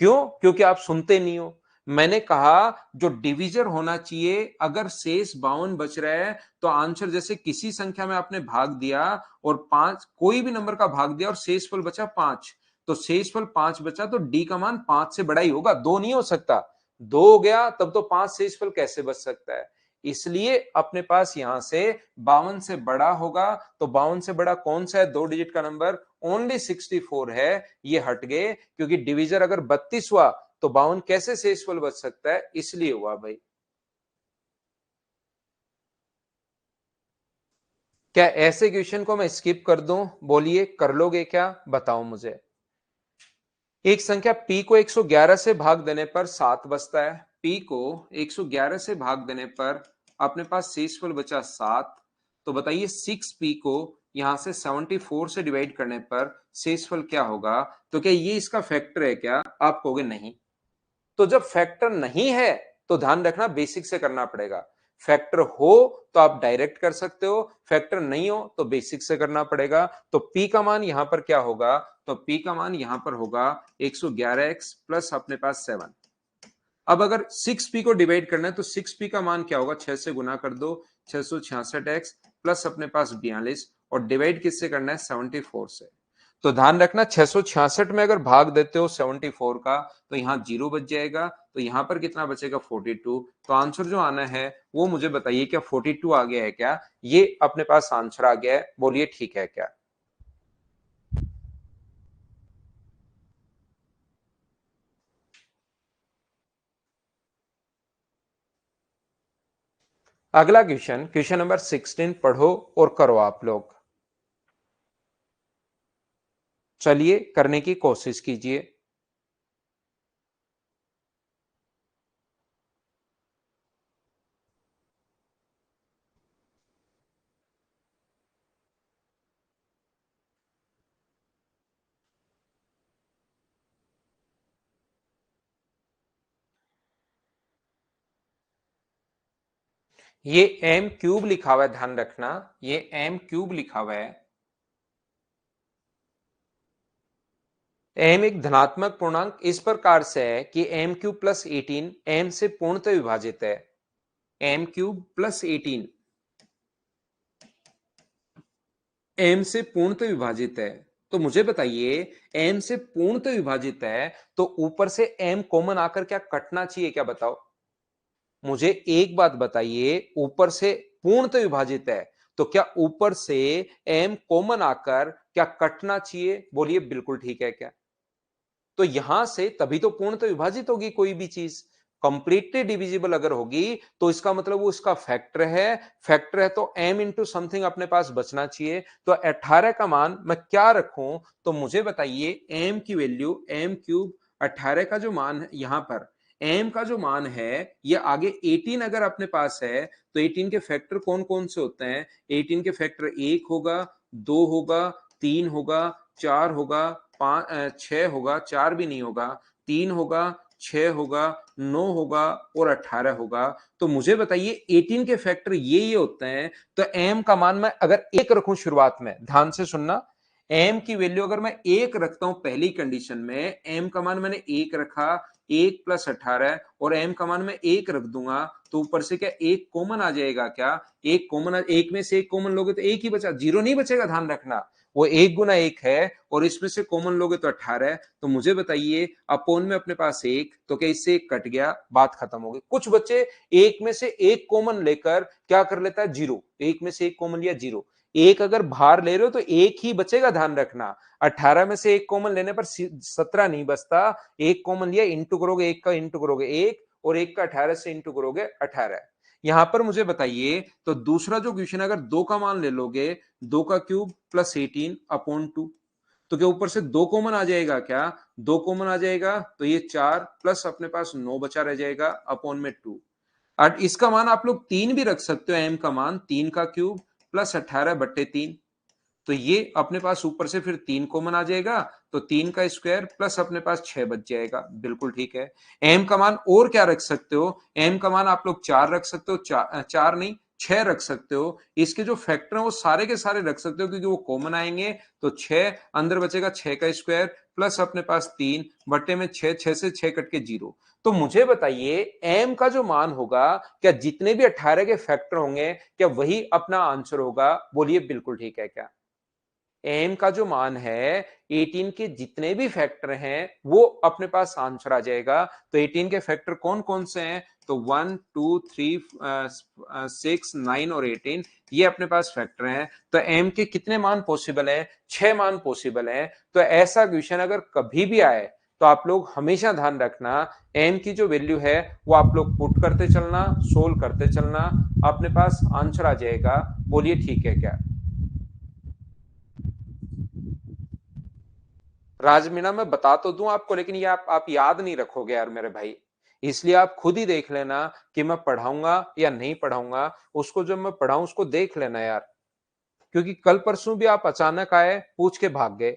क्यों? क्योंकि आप सुनते नहीं हो। मैंने कहा जो डिविजर होना चाहिए, अगर शेष 52 बच रहा है तो आंसर, जैसे किसी संख्या में आपने भाग दिया और 5, कोई भी नंबर का भाग दिया और शेषफल बचा 5, तो शेषफल 5 बचा तो डी का मान 5 से बड़ा ही होगा, 2 नहीं हो सकता। 2 हो गया तब तो 5 शेषफल कैसे बच सकता है? इसलिए अपने पास यहां से 52 से बड़ा होगा। तो 52 से बड़ा कौन सा है 2 डिजिट का नंबर? ओनली 64 है। ये हट गए, क्योंकि डिवीजर अगर 32 हुआ तो 52 कैसे शेषफल बच सकता है, इसलिए हुआ भाई। क्या ऐसे क्वेश्चन को मैं स्किप कर दूं? बोलिए कर लोगे क्या, बताओ मुझे। एक संख्या p को 111 से भाग देने पर 7 बचता है। p को 111 से भाग देने पर अपने पास शेषफल बचा 7। तो बताइए 6p को यहां से 74 से डिवाइड करने पर शेषफल क्या होगा? तो क्या ये इसका फैक्टर है क्या? आप कहोगे नहीं। तो जब फैक्टर नहीं है तो ध्यान रखना बेसिक से करना पड़ेगा। फैक्टर हो तो आप डायरेक्ट कर सकते हो, फैक्टर नहीं हो तो बेसिक से करना पड़ेगा। तो p का मान यहां पर क्या होगा? तो p का मान यहां पर होगा 111x प्लस अपने पास 7। अब अगर 6p को डिवाइड करना है तो 6p का मान क्या होगा? 6 से गुना कर दो, 666x प्लस अपने पास 42, और डिवाइड किससे करना है? 74 से। तो ध्यान रखना 666 में अगर भाग देते हो 74 का तो यहां 0 बच जाएगा, तो यहां पर कितना बचेगा? 42। तो आंसर जो आना है वो मुझे बताइए, क्या 42 आ गया है क्या? ये अपने पास आंसर आ गया है, बोलिए ठीक है क्या? अगला क्वेश्चन, क्वेश्चन नंबर 16 पढ़ो और करो आप लोग। चलिए करने की कोशिश कीजिए। ये एम क्यूब लिखा हुआ है, ध्यान रखना ये एम क्यूब लिखा हुआ है। एम एक धनात्मक पूर्णांक इस प्रकार से है कि एम क्यूब प्लस 18 एम से पूर्णतः विभाजित है। एम क्यूब प्लस 18 एम से पूर्णतः विभाजित है। तो मुझे बताइए एम से पूर्णतः विभाजित है तो ऊपर से एम कॉमन आकर क्या कटना चाहिए क्या? बताओ मुझे एक बात बताइए, ऊपर से पूर्णतः विभाजित है तो क्या ऊपर से एम कॉमन आकर क्या कटना चाहिए? बोलिए बिल्कुल ठीक है क्या? तो यहां से तभी तो पूर्णतः विभाजित होगी कोई भी चीज। कंप्लीटली डिविजिबल अगर होगी तो इसका मतलब वो इसका फैक्टर है। फैक्टर है तो m इंटू समथिंग अपने पास बचना चाहिए। तो 18 का मान मैं क्या रखूं? तो मुझे बताइए m की वैल्यू m क्यूब 18 का जो मान है यहां पर, m का जो मान है ये आगे 18 अगर अपने पास है तो 18 के फैक्टर कौन कौन से होते हैं? 18 के फैक्टर 1 होगा, 2 होगा, 3 होगा, 4 होगा, 5 6 होगा, 4 भी नहीं होगा, 3 होगा, 6 होगा, 9 होगा और 18 होगा। तो मुझे बताइए 18 के फैक्टर ये होते हैं। तो m का मान मैं अगर 1 रखूं शुरुआत में, ध्यान से सुनना, m की वैल्यू अगर मैं 1 रखता हूं पहली कंडीशन में, m का मान मैंने 1 रखा, 1 प्लस 18 और m का मान मैं 1 रख दूंगा, तो ऊपर से क्या एक कॉमन आ जाएगा क्या? एक कॉमन, एक में से एक कॉमन लोगे तो एक ही बचा, जीरो नहीं बचेगा, ध्यान रखना। वो एक गुना एक है और इसमें से कॉमन लोगे तो 18। तो मुझे बताइए अपोन में अपने पास एक, तो क्या इससे एक कट गया, बात खत्म हो गई। कुछ बच्चे एक में से एक कॉमन लेकर क्या कर लेता है, जीरो, एक में से एक कॉमन लिया जीरो। एक अगर बाहर ले रहे हो तो एक ही बचेगा, ध्यान रखना। 18 में से एक कॉमन लेने पर 17 नहीं बचता, एक कॉमन लिया, इंटू करोगे, एक का इंटू करोगे एक, और एक का 18 से इंटू करोगे 18। यहां पर मुझे बताइए, तो दूसरा जो क्वेश्चन, अगर दो का मान ले लोगे, 2 का क्यूब प्लस 18 अपॉन 2, तो क्या ऊपर से दो कॉमन आ जाएगा क्या? दो कॉमन आ जाएगा, तो ये 4 प्लस अपने पास 9 बचा रह जाएगा अपॉन में 2। और इसका मान आप लोग 3 भी रख सकते हो, एम का मान 3 का क्यूब प्लस 18/3। तो ये अपने पास ऊपर से फिर 3 कॉमन आ जाएगा, तो 3 का स्क्वायर प्लस अपने पास 6 बच जाएगा, बिल्कुल ठीक है। एम का मान और क्या रख सकते हो? एम का मान आप लोग 4 रख सकते हो, चार नहीं 6 रख सकते हो। इसके जो फैक्टर है वो सारे के सारे रख सकते हो, क्योंकि वो कॉमन आएंगे। तो 6 अंदर बचेगा, 6 का स्क्वायर प्लस अपने पास 3 बट्टे में 6, 6 से 6 कट के 0। तो मुझे बताइए एम का जो मान होगा, क्या जितने भी 18 के फैक्टर होंगे, क्या वही अपना आंसर होगा? बोलिए बिल्कुल ठीक है क्या? एम का जो मान है, 18 के जितने भी फैक्टर हैं वो अपने पास आंसर आ जाएगा। तो 18 के फैक्टर कौन कौन से हैं? तो 1 2 3 6 9 और 18, ये अपने पास फैक्टर हैं। तो एम के कितने मान पॉसिबल हैं? 6 मान पॉसिबल हैं। तो ऐसा क्वेश्चन अगर कभी भी आए तो आप लोग हमेशा ध्यान रखना, एम की जो वैल्यू है वो आप लोग पुट करते चलना, सोल्व करते चलना, अपने पास आंसर आ जाएगा। बोलिए ठीक है क्या? राजमीना मैं बता तो दूं आपको, लेकिन ये आप याद नहीं रखोगे यार मेरे भाई। इसलिए आप खुद ही देख लेना कि मैं पढ़ाऊंगा या नहीं पढ़ाऊंगा। उसको जब मैं पढ़ाऊं उसको देख लेना यार। क्योंकि कल परसों भी आप अचानक आए, पूछ के भाग गए।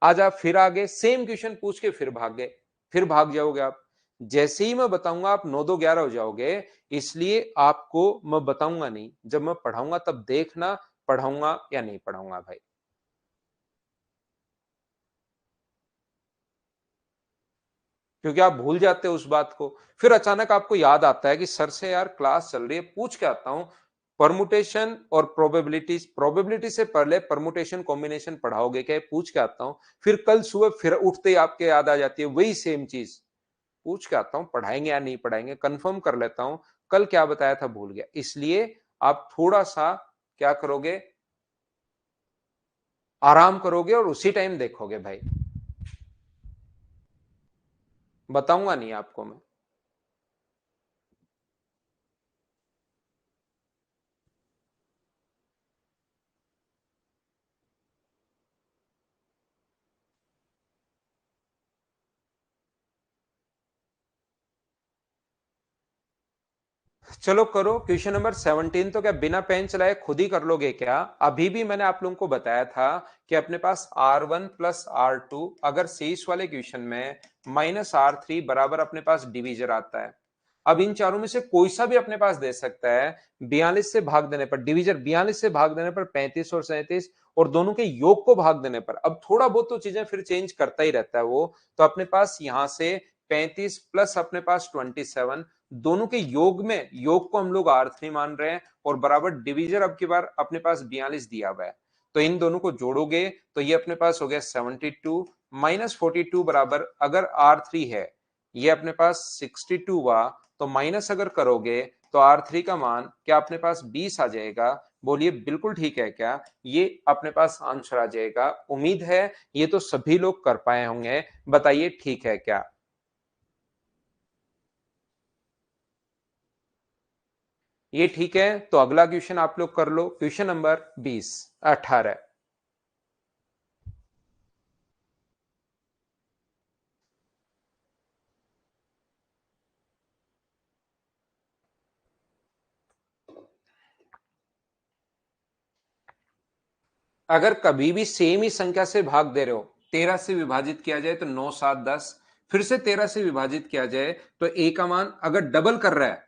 आज आप फिर आ गए, सेम क्वेश्चन पूछ के फिर भाग गए, फिर भाग जाओगे आप। जैसे ही मैं बताऊंगा आप 9 2 11 हो जाओगे। इसलिए आपको मैं बताऊंगा नहीं, जब मैं पढ़ाऊंगा तब देखना पढ़ाऊंगा या नहीं पढ़ाऊंगा भाई। क्योंकि आप भूल जाते हो उस बात को। फिर अचानक आपको याद आता है कि सर से यार क्लास चल रही है, पूछ के आता हूं। परमुटेशन और प्रोबेबिलिटीज, प्रोबेबिलिटी से पहले परमुटेशन कॉम्बिनेशन पढ़ाओगे क्या? पूछ के आता हूं। फिर कल सुबह फिर उठते ही आपके याद आ जाती है वही सेम चीज। पूछ के आता हूं पढ़ाएंगे या नहीं पढ़ाएंगे, कंफर्म कर लेता हूं। कल क्या बताया था भूल गया, इसलिए आप थोड़ा सा क्या करोगे, आराम करोगे और उसी टाइम देखोगे भाई। बताऊंगा नहीं आपको मैं। चलो करो, क्वेश्चन नंबर 17 तो क्या बिना पेन चलाए खुद ही कर लोगे क्या? अभी भी मैंने आप लोगों को बताया था कि अपने पास R1 प्लस R2, अगर शेष वाले क्वेश्चन में माइनस R3 बराबर अपने पास डिवीजर आता है। अब इन चारों में से कोई सा भी अपने पास दे सकता है। 42 से भाग देने पर डिवीजर, 42 से भाग देने पर 35 और 37, और दोनों के योग को भाग देने पर, अब थोड़ा बहुत तो चीजें फिर चेंज करता ही रहता है वो। तो अपने पास यहां से 35 प्लस अपने पास 27, दोनों के योग में, योग को हम लोग R3 मान रहे हैं, और बराबर डिवीजर अब की बार अपने पास 42 दिया हुआ है। तो इन दोनों को जोड़ोगे तो ये अपने पास हो गया 72 माइनस 42 बराबर, अगर R3 है ये अपने पास 62 हुआ, तो माइनस अगर करोगे तो R3 का मान क्या अपने पास 20 आ जाएगा। बोलिए बिल्कुल ठीक है क्या? ये अपने पास आंसर आ जाएगा। उम्मीद है ये तो सभी लोग कर पाए होंगे। बताइए ठीक है क्या? ये ठीक है, तो अगला क्वेश्चन आप लोग कर लो, क्वेश्चन नंबर 20 18। अगर कभी भी सेम ही संख्या से भाग दे रहे हो, 13 से विभाजित किया जाए तो 9 7 10, फिर से 13 से विभाजित किया जाए तो a का मान अगर डबल कर रहा है,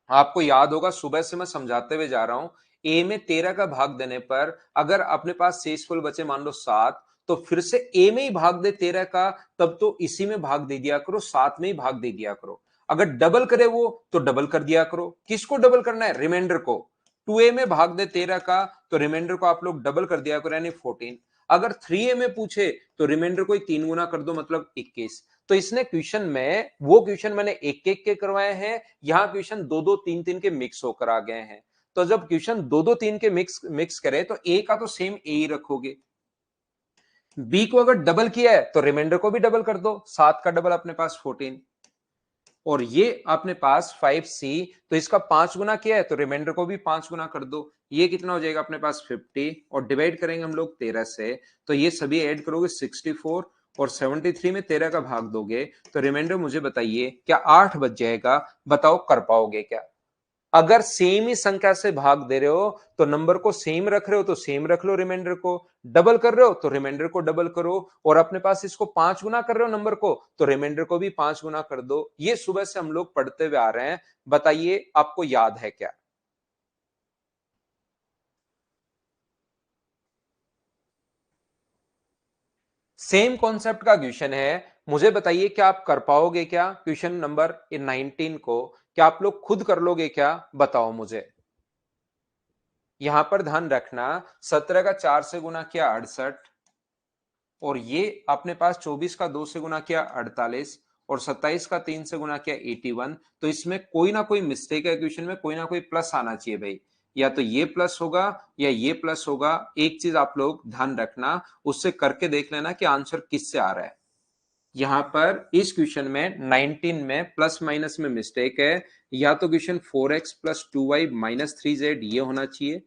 आपको याद होगा सुबह से मैं समझाते हुए जा रहा हूं, a में 13 का भाग देने पर अगर अपने पास शेषफल बचे मान लो 7, तो फिर से a में ही भाग दे 13 का, तब तो इसी में भाग दे दिया करो, 7 में ही भाग दे दिया करो। अगर डबल करे वो तो डबल कर दिया करो। किसको डबल करना है? रिमाइंडर को। 2a में भाग दे 13 का तो रिमाइंडर को आप लोग डबल कर दिया करो, यानी 14। अगर 3a में पूछे तो रिमाइंडर को ही 3 गुना कर दो, मतलब 21। तो इसने क्वेश्चन में, वो क्वेश्चन मैंने एक एक के करवाए हैं, यहाँ क्वेश्चन दो दो तीन तीन के मिक्स होकर आ गए हैं। तो जब क्वेश्चन दो दो तीन के मिक्स करे तो ए का तो सेम ए ही रखोगे। बी को अगर डबल किया है तो रिमाइंडर को भी डबल कर दो, 7 का डबल अपने पास 14। और ये अपने पास 5c, तो इसका 5 गुना किया है तो रिमाइंडर को भी 5 गुना कर दो। ये कितना हो जाएगा अपने पास 50, और डिवाइड करेंगे हम लोग 13 से, तो ये सभी ऐड करोगे 64, और 73 में 13 का भाग दोगे तो रिमाइंडर मुझे बताइए क्या 8 बच जाएगा? बताओ कर पाओगे क्या? अगर सेम ही संख्या से भाग दे रहे हो तो नंबर को सेम रख रहे हो तो सेम रख लो, रिमाइंडर को डबल कर रहे हो तो रिमाइंडर को डबल करो, और अपने पास इसको 5 गुना कर रहे हो नंबर को, तो रिमाइंडर को भी 5 गुना कर दो। ये सुबह से हम लोग पढ़ते हुए आ रहे हैं, बताइए आपको याद है क्या? सेम कॉन्सेप्ट का क्वेश्चन है, मुझे बताइए क्या आप कर पाओगे क्या? क्वेश्चन नंबर 19 को क्या आप लोग खुद कर लोगे क्या? बताओ मुझे। यहां पर ध्यान रखना, 17 का 4 से गुना किया 68, और ये अपने पास 24 का 2 से गुना किया 48, और 27 का 3 से गुना किया 81। तो इसमें कोई ना कोई मिस्टेक है, क्वेश्चन में कोई ना कोई प्लस आना चाहिए भाई। या तो ये प्लस होगा या ये प्लस होगा। एक चीज आप लोग ध्यान रखना, उससे करके देख लेना कि आंसर किससे आ रहा है। यहां पर इस क्वेश्चन में 19 में प्लस माइनस में मिस्टेक है। या तो question 4x plus 2y minus 3z ये होना चाहिए,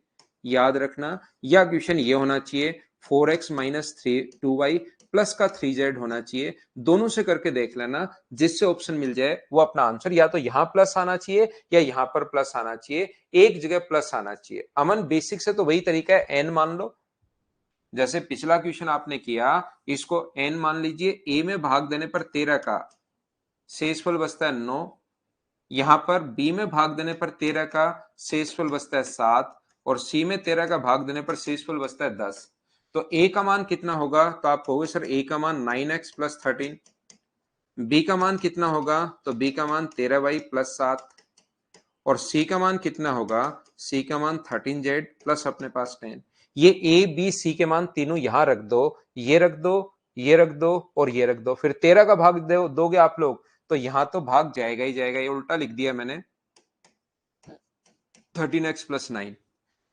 याद रखना, या क्वेश्चन ये होना चाहिए 4x माइनस 2y प्लस का 3z होना चाहिए। दोनों से करके देख लेना, जिससे ऑप्शन मिल जाए वो अपना आंसर, या तो यहां प्लस आना चाहिए या यहां पर प्लस आना चाहिए, एक जगह प्लस आना चाहिए। अमन बेसिक से तो वही तरीका है, एन मान लो। जैसे पिछला क्वेश्चन आपने किया, इसको n मान लीजिए, a में भाग देने पर 13 का शेषफल बचता है 9, यहां पर b में भाग देने पर 13 का शेषफल बचता है 7, और c में 13 का भाग देने पर शेषफल बचता है 10। तो a का मान कितना होगा? तो आप कहोगे सर a का मान 9x प्लस 13। b का मान कितना होगा? तो b का मान 13y प्लस 7। और C का मान कितना होगा? C का मान 13Z प्लस अपने पास 10। ये A B C के मान तीनों यहां रख दो, ये रख दो, ये रख दो, और ये रख दो। फिर 13 का भाग दोगे आप लोग तो यहां तो भाग जाएगा ही जाएगा, ये उल्टा लिख दिया मैंने, 13x प्लस 9।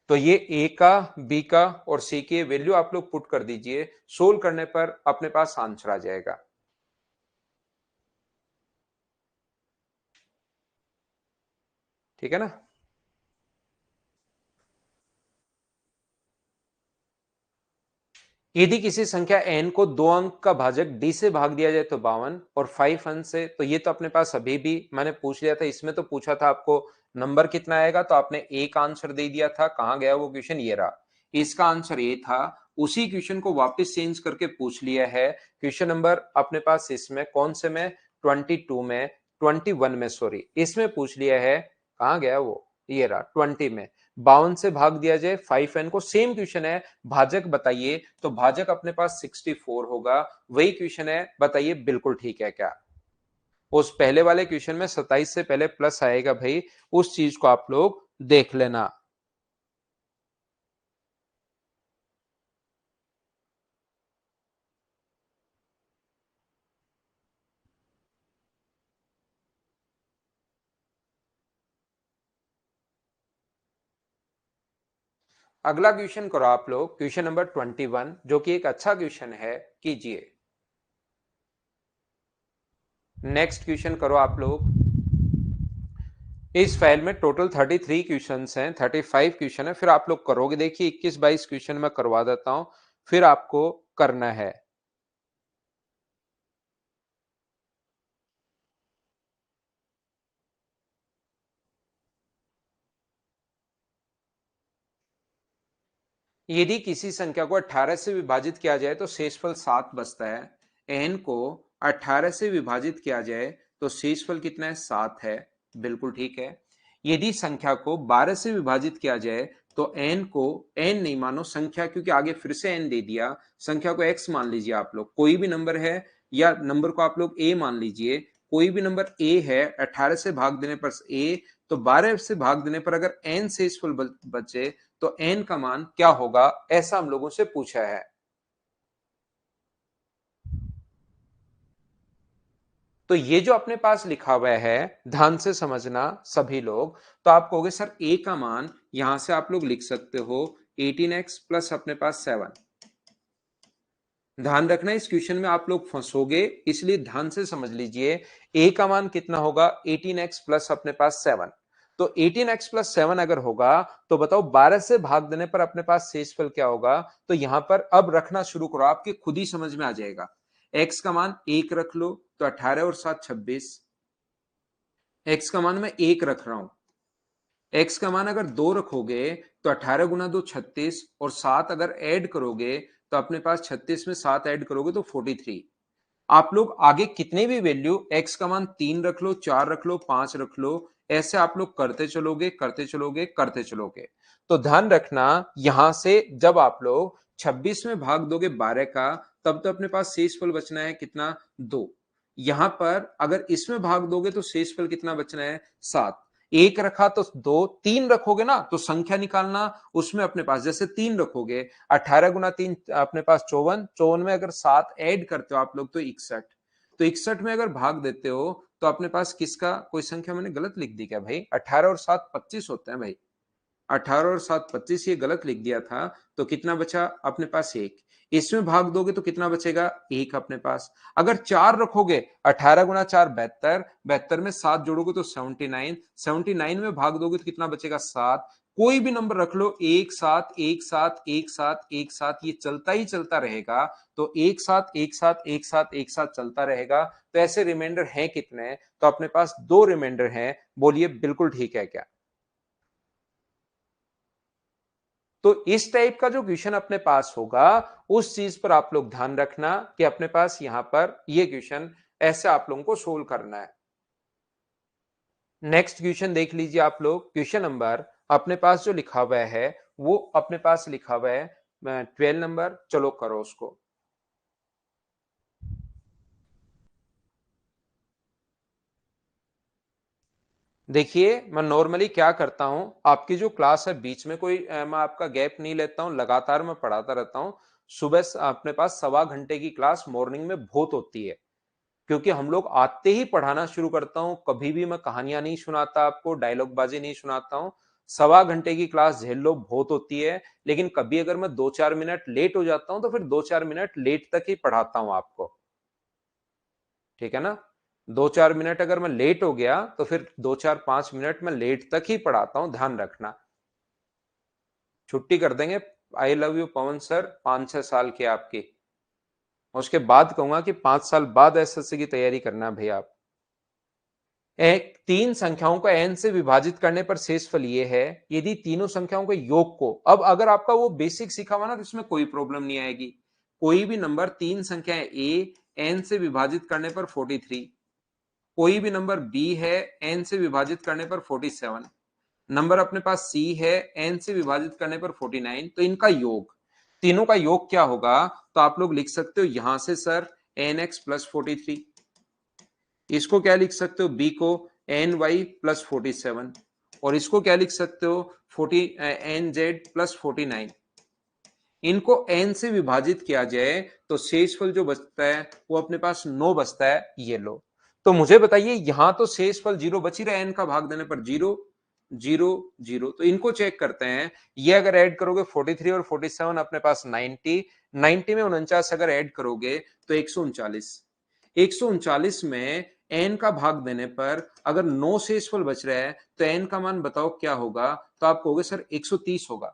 तो ये A का, B का और C की वैल्यू आप लोग पुट कर दीजिए, सोल्व करने पर अपने पास आंसर आ जाएगा। ठीक है ना? यदि किसी संख्या n को 2 अंक का भाजक d से भाग दिया जाए तो 52, और 5 अंक से, तो ये तो अपने पास अभी भी मैंने पूछ लिया था, इसमें तो पूछा था आपको नंबर कितना आएगा, तो आपने एक आंसर दे दिया था। कहां गया वो क्वेश्चन? ये रहा, इसका आंसर ए था। उसी क्वेश्चन को वापस चेंज करके पूछ लिया है। क्वेश्चन नंबर अपने पास इसमें कौन से में? 22 में, 21 में, सॉरी, इसमें पूछ लिया है। कहां गया वो? ये रहा 20 में। 52 से भाग दिया जाए 5n को, सेम क्वेश्चन है, भाजक बताइए, तो भाजक अपने पास 64 होगा। वही क्वेश्चन है, बताइए बिल्कुल ठीक है क्या? उस पहले वाले क्वेश्चन में 27 से पहले प्लस आएगा भाई, उस चीज को आप लोग देख लेना। अगला क्वेश्चन करो आप लोग, क्वेश्चन नंबर 21, जो कि एक अच्छा क्वेश्चन है, कीजिए। नेक्स्ट क्वेश्चन करो आप लोग। इस फाइल में टोटल 33 क्वेश्चंस हैं, 35 क्वेश्चन है, फिर आप लोग करोगे। देखिए 21-22 क्वेश्चन मैं करवा देता हूं, फिर आपको करना है। यदि किसी संख्या को 18 से विभाजित किया जाए तो शेषफल 7 बचता है। n को 18 से विभाजित किया जाए तो शेषफल कितना है, 7 है। बिल्कुल ठीक है। यदि संख्या को 12 से विभाजित किया जाए तो n को, n नहीं मानो संख्या, क्योंकि आगे फिर से n दे दिया, संख्या को x मान लीजिए आप लोग, कोई भी नंबर है या नंबर को आप लोग a मान लीजिए, कोई भी नंबर a है, 18 से भाग देने पर a, तो 12 से भाग देने पर अगर n शेषफल बचे तो n का मान क्या होगा, ऐसा हम लोगों से पूछा है। तो ये जो अपने पास लिखा हुआ है, ध्यान से समझना सभी लोग, तो आप कहोगे सर a का मान यहां से आप लोग लिख सकते हो 18x प्लस अपने पास 7। ध्यान रखना इस क्वेश्चन में आप लोग फंसोगे, इसलिए ध्यान से समझ लीजिए। a का मान कितना होगा, 18x प्लस अपने पास 7। तो 18x प्लस 7 अगर होगा तो बताओ 12 से भाग देने पर अपने पास शेषफल क्या होगा। तो यहां पर अब रखना शुरू करो, आपके खुद ही समझ में आ जाएगा। x का मान 1 रख लो तो 18 और 7 26। x का मान मैं 1 रख रहा हूं। x का मान अगर 2 रखोगे तो 18 गुना 2 36, और 7 अगर ऐड करोगे तो अपने पास 36 में 7 ऐड करोगे तो 43। आप लोग आगे कितने भी वैल्यू, x का मान 3 रख लो, 4 रख लो, 5 रख लो, ऐसे आप लोग करते चलोगे करते चलोगे करते चलोगे। तो ध्यान रखना, यहां से जब आप लोग 26 में भाग दोगे 12 का, तब तो अपने पास शेषफल बचना है कितना, 2। यहां पर अगर इसमें भाग दोगे तो शेषफल कितना बचना है, 7। एक रखा तो 2, 3 रखोगे ना तो संख्या निकालना, उसमें अपने पास जैसे 3 रखोगे, 18 गुना 3 अपने पास 54, 54 में अगर 7 ऐड करते हो आप लोग तो 61। तो 61 में अगर भाग देते हो तो अपने पास किसका, कोई संख्या मैंने गलत लिख दी क्या भाई, 18 और 7 25 होते हैं भाई, 18 और 7 25, ये गलत लिख दिया था। तो कितना बचा अपने पास, एक। इसमें भाग दोगे तो कितना बचेगा, एक अपने पास। अगर 4 रखोगे, 18 गुना 4 72, 72 में 7 जोड़ोगे तो 79, 79 में भाग दोगे तो कितना बचेगा, 7। कोई भी नंबर रख लो, एक साथ एक साथ एक साथ एक साथ, ये चलता ही चलता रहेगा। तो एक साथ एक साथ एक साथ एक साथ चलता रहेगा। तो ऐसे रिमाइंडर हैं कितने, तो अपने पास 2 रिमाइंडर हैं। बोलिए बिल्कुल ठीक है क्या। तो इस टाइप का जो क्वेश्चन अपने पास होगा, उस चीज पर आप लोग ध्यान रखना कि अपने पास यहां पर ये क्वेश्चन ऐसे आप लोगों को सोल्व करना है। नेक्स्ट क्वेश्चन देख लीजिए आप लोग। क्वेश्चन नंबर अपने पास जो लिखा हुआ है वो अपने पास लिखा हुआ है 12 नंबर। चलो करो उसको। देखिए मैं नॉर्मली क्या करता हूं, आपकी जो क्लास है बीच में कोई मैं आपका गैप नहीं लेता हूं, लगातार मैं पढ़ाता रहता हूं। सुबह अपने पास 1.25 घंटे की क्लास मॉर्निंग में बहुत होती है, क्योंकि हम लोग आते ही पढ़ाना शुरू करता हूं। कभी भी मैं कहानियां नहीं सुनाता आपको, डायलॉग बाजी नहीं सुनाता हूं। 1.25 घंटे की क्लास झेल लो, बहुत होती है। लेकिन कभी अगर मैं 2-4 मिनट लेट हो जाता हूं तो फिर 2-4 मिनट लेट तक ही पढ़ाता हूं आपको, ठीक है ना। 2-4 मिनट अगर मैं लेट हो गया तो फिर 2-4-5 मिनट मैं लेट तक ही पढ़ाता हूं, ध्यान रखना। छुट्टी कर देंगे। I love you Pawan sir, 5-6 साल की आपकी। और उसके बाद कहूंगा कि 5 साल बाद एसएससी की तैयारी करना भाई आप। एक तीन संख्याओं को n से विभाजित करने पर शेषफल ये है, यदि तीनों संख्याओं के योग को, अब अगर आपका वो बेसिक सीखा हुआ ना तो इसमें कोई प्रॉब्लम नहीं आएगी। कोई भी नंबर, तीन संख्याएं a n से विभाजित करने पर 43, कोई भी नंबर b है n से विभाजित करने पर 47, नंबर अपने पास c है n से विभाजित करने पर 49, तो इनका योग, तीनों का योग क्या होगा, तो आप लोग लिख सकते हो यहां से सर nx प्लस 43। इसको क्या लिख सकते हो, b को एन वाई प्लस 47, और इसको क्या लिख सकते हो, 40 NZ प्लस 49। इनको n से विभाजित किया जाए तो शेषफल जो बचता है वो अपने पास 9 बचता है, ये लो। तो मुझे बताइए, यहां तो शेषफल 0 बच ही रहा है, n का भाग देने पर 0 0 0। तो इनको चेक करते हैं। ये अगर ऐड करोगे 43 और 47 अपने पास 90, 90 में 49 अगर ऐड करोगे तो 139। 139 में n का भाग देने पर अगर 9 शेषफल बच रहा है तो n का मान बताओ क्या होगा, तो आप कहोगे सर 130 होगा।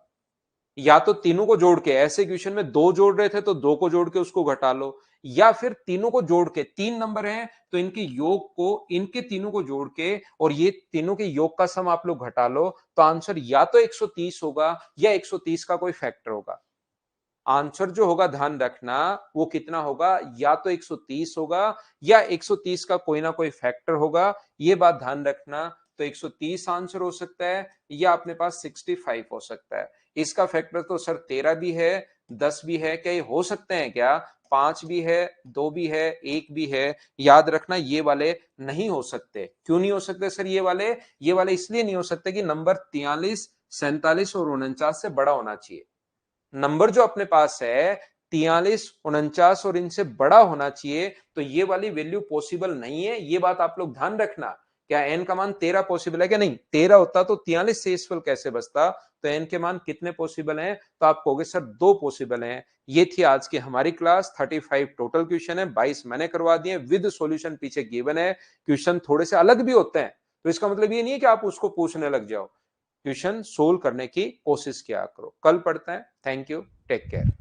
या तो तीनों को जोड़ के, ऐसे क्वेश्चन में दो जोड़ रहे थे तो दो को जोड़ के उसको घटा लो, या फिर तीनों को जोड़ के, तीन नंबर हैं तो इनके योग को, इनके तीनों को जोड़ के और ये तीनों के योग का सम आप लोग घटा लो, तो आंसर या तो 130 होगा या 130 का कोई फैक्टर होगा। आंसर जो होगा ध्यान रखना वो कितना होगा, या तो 130 होगा या 130 का कोई ना कोई फैक्टर होगा, ये बात ध्यान रखना। तो 130 आंसर हो सकता है या अपने पास 65 हो सकता है। इसका फैक्टर तो सर 13 भी है, 10 भी है, क्या ये हो सकते हैं क्या? 5 भी है, 2 भी है, 1 भी है। याद रखना ये वाले नहीं हो सकते। क्यों नहीं हो सकते सर ये वाले इसलिए नहीं हो सकते कि नंबर 43, 47 और 49 से बड़ा होना चाहिए। नंबर जो अपने पास है 43, 49 और इनसे बड़ा होना चाहिए, तो ये वाली वैल्यू पॉसिबल नहीं है। ये बात आप लोग ध्यान रखना। क्या एन का मान 13 पॉसिबल है? क्या नहीं, 13 होता तो 43 से इक्वल कैसे बचता? तो एन के मान कितने पॉसिबल हैं? तो आप कहोगे सर 2 पॉसिबल हैं। ये थी आज की हमारी क्लास। 35 टोटल क्वेश्चन है, 22 मैंने करवा दिए विद सॉल्यूशन, पीछे गिवन है। क्वेश्चन थोड़े से अलग भी होते हैं, तो इसका मतलब ये नहीं है कि आप उसको पूछने लग जाओ। क्वेश्चन सोल्व करने की कोशिश किया करो। कल पढ़ते हैं। Thank you, take care.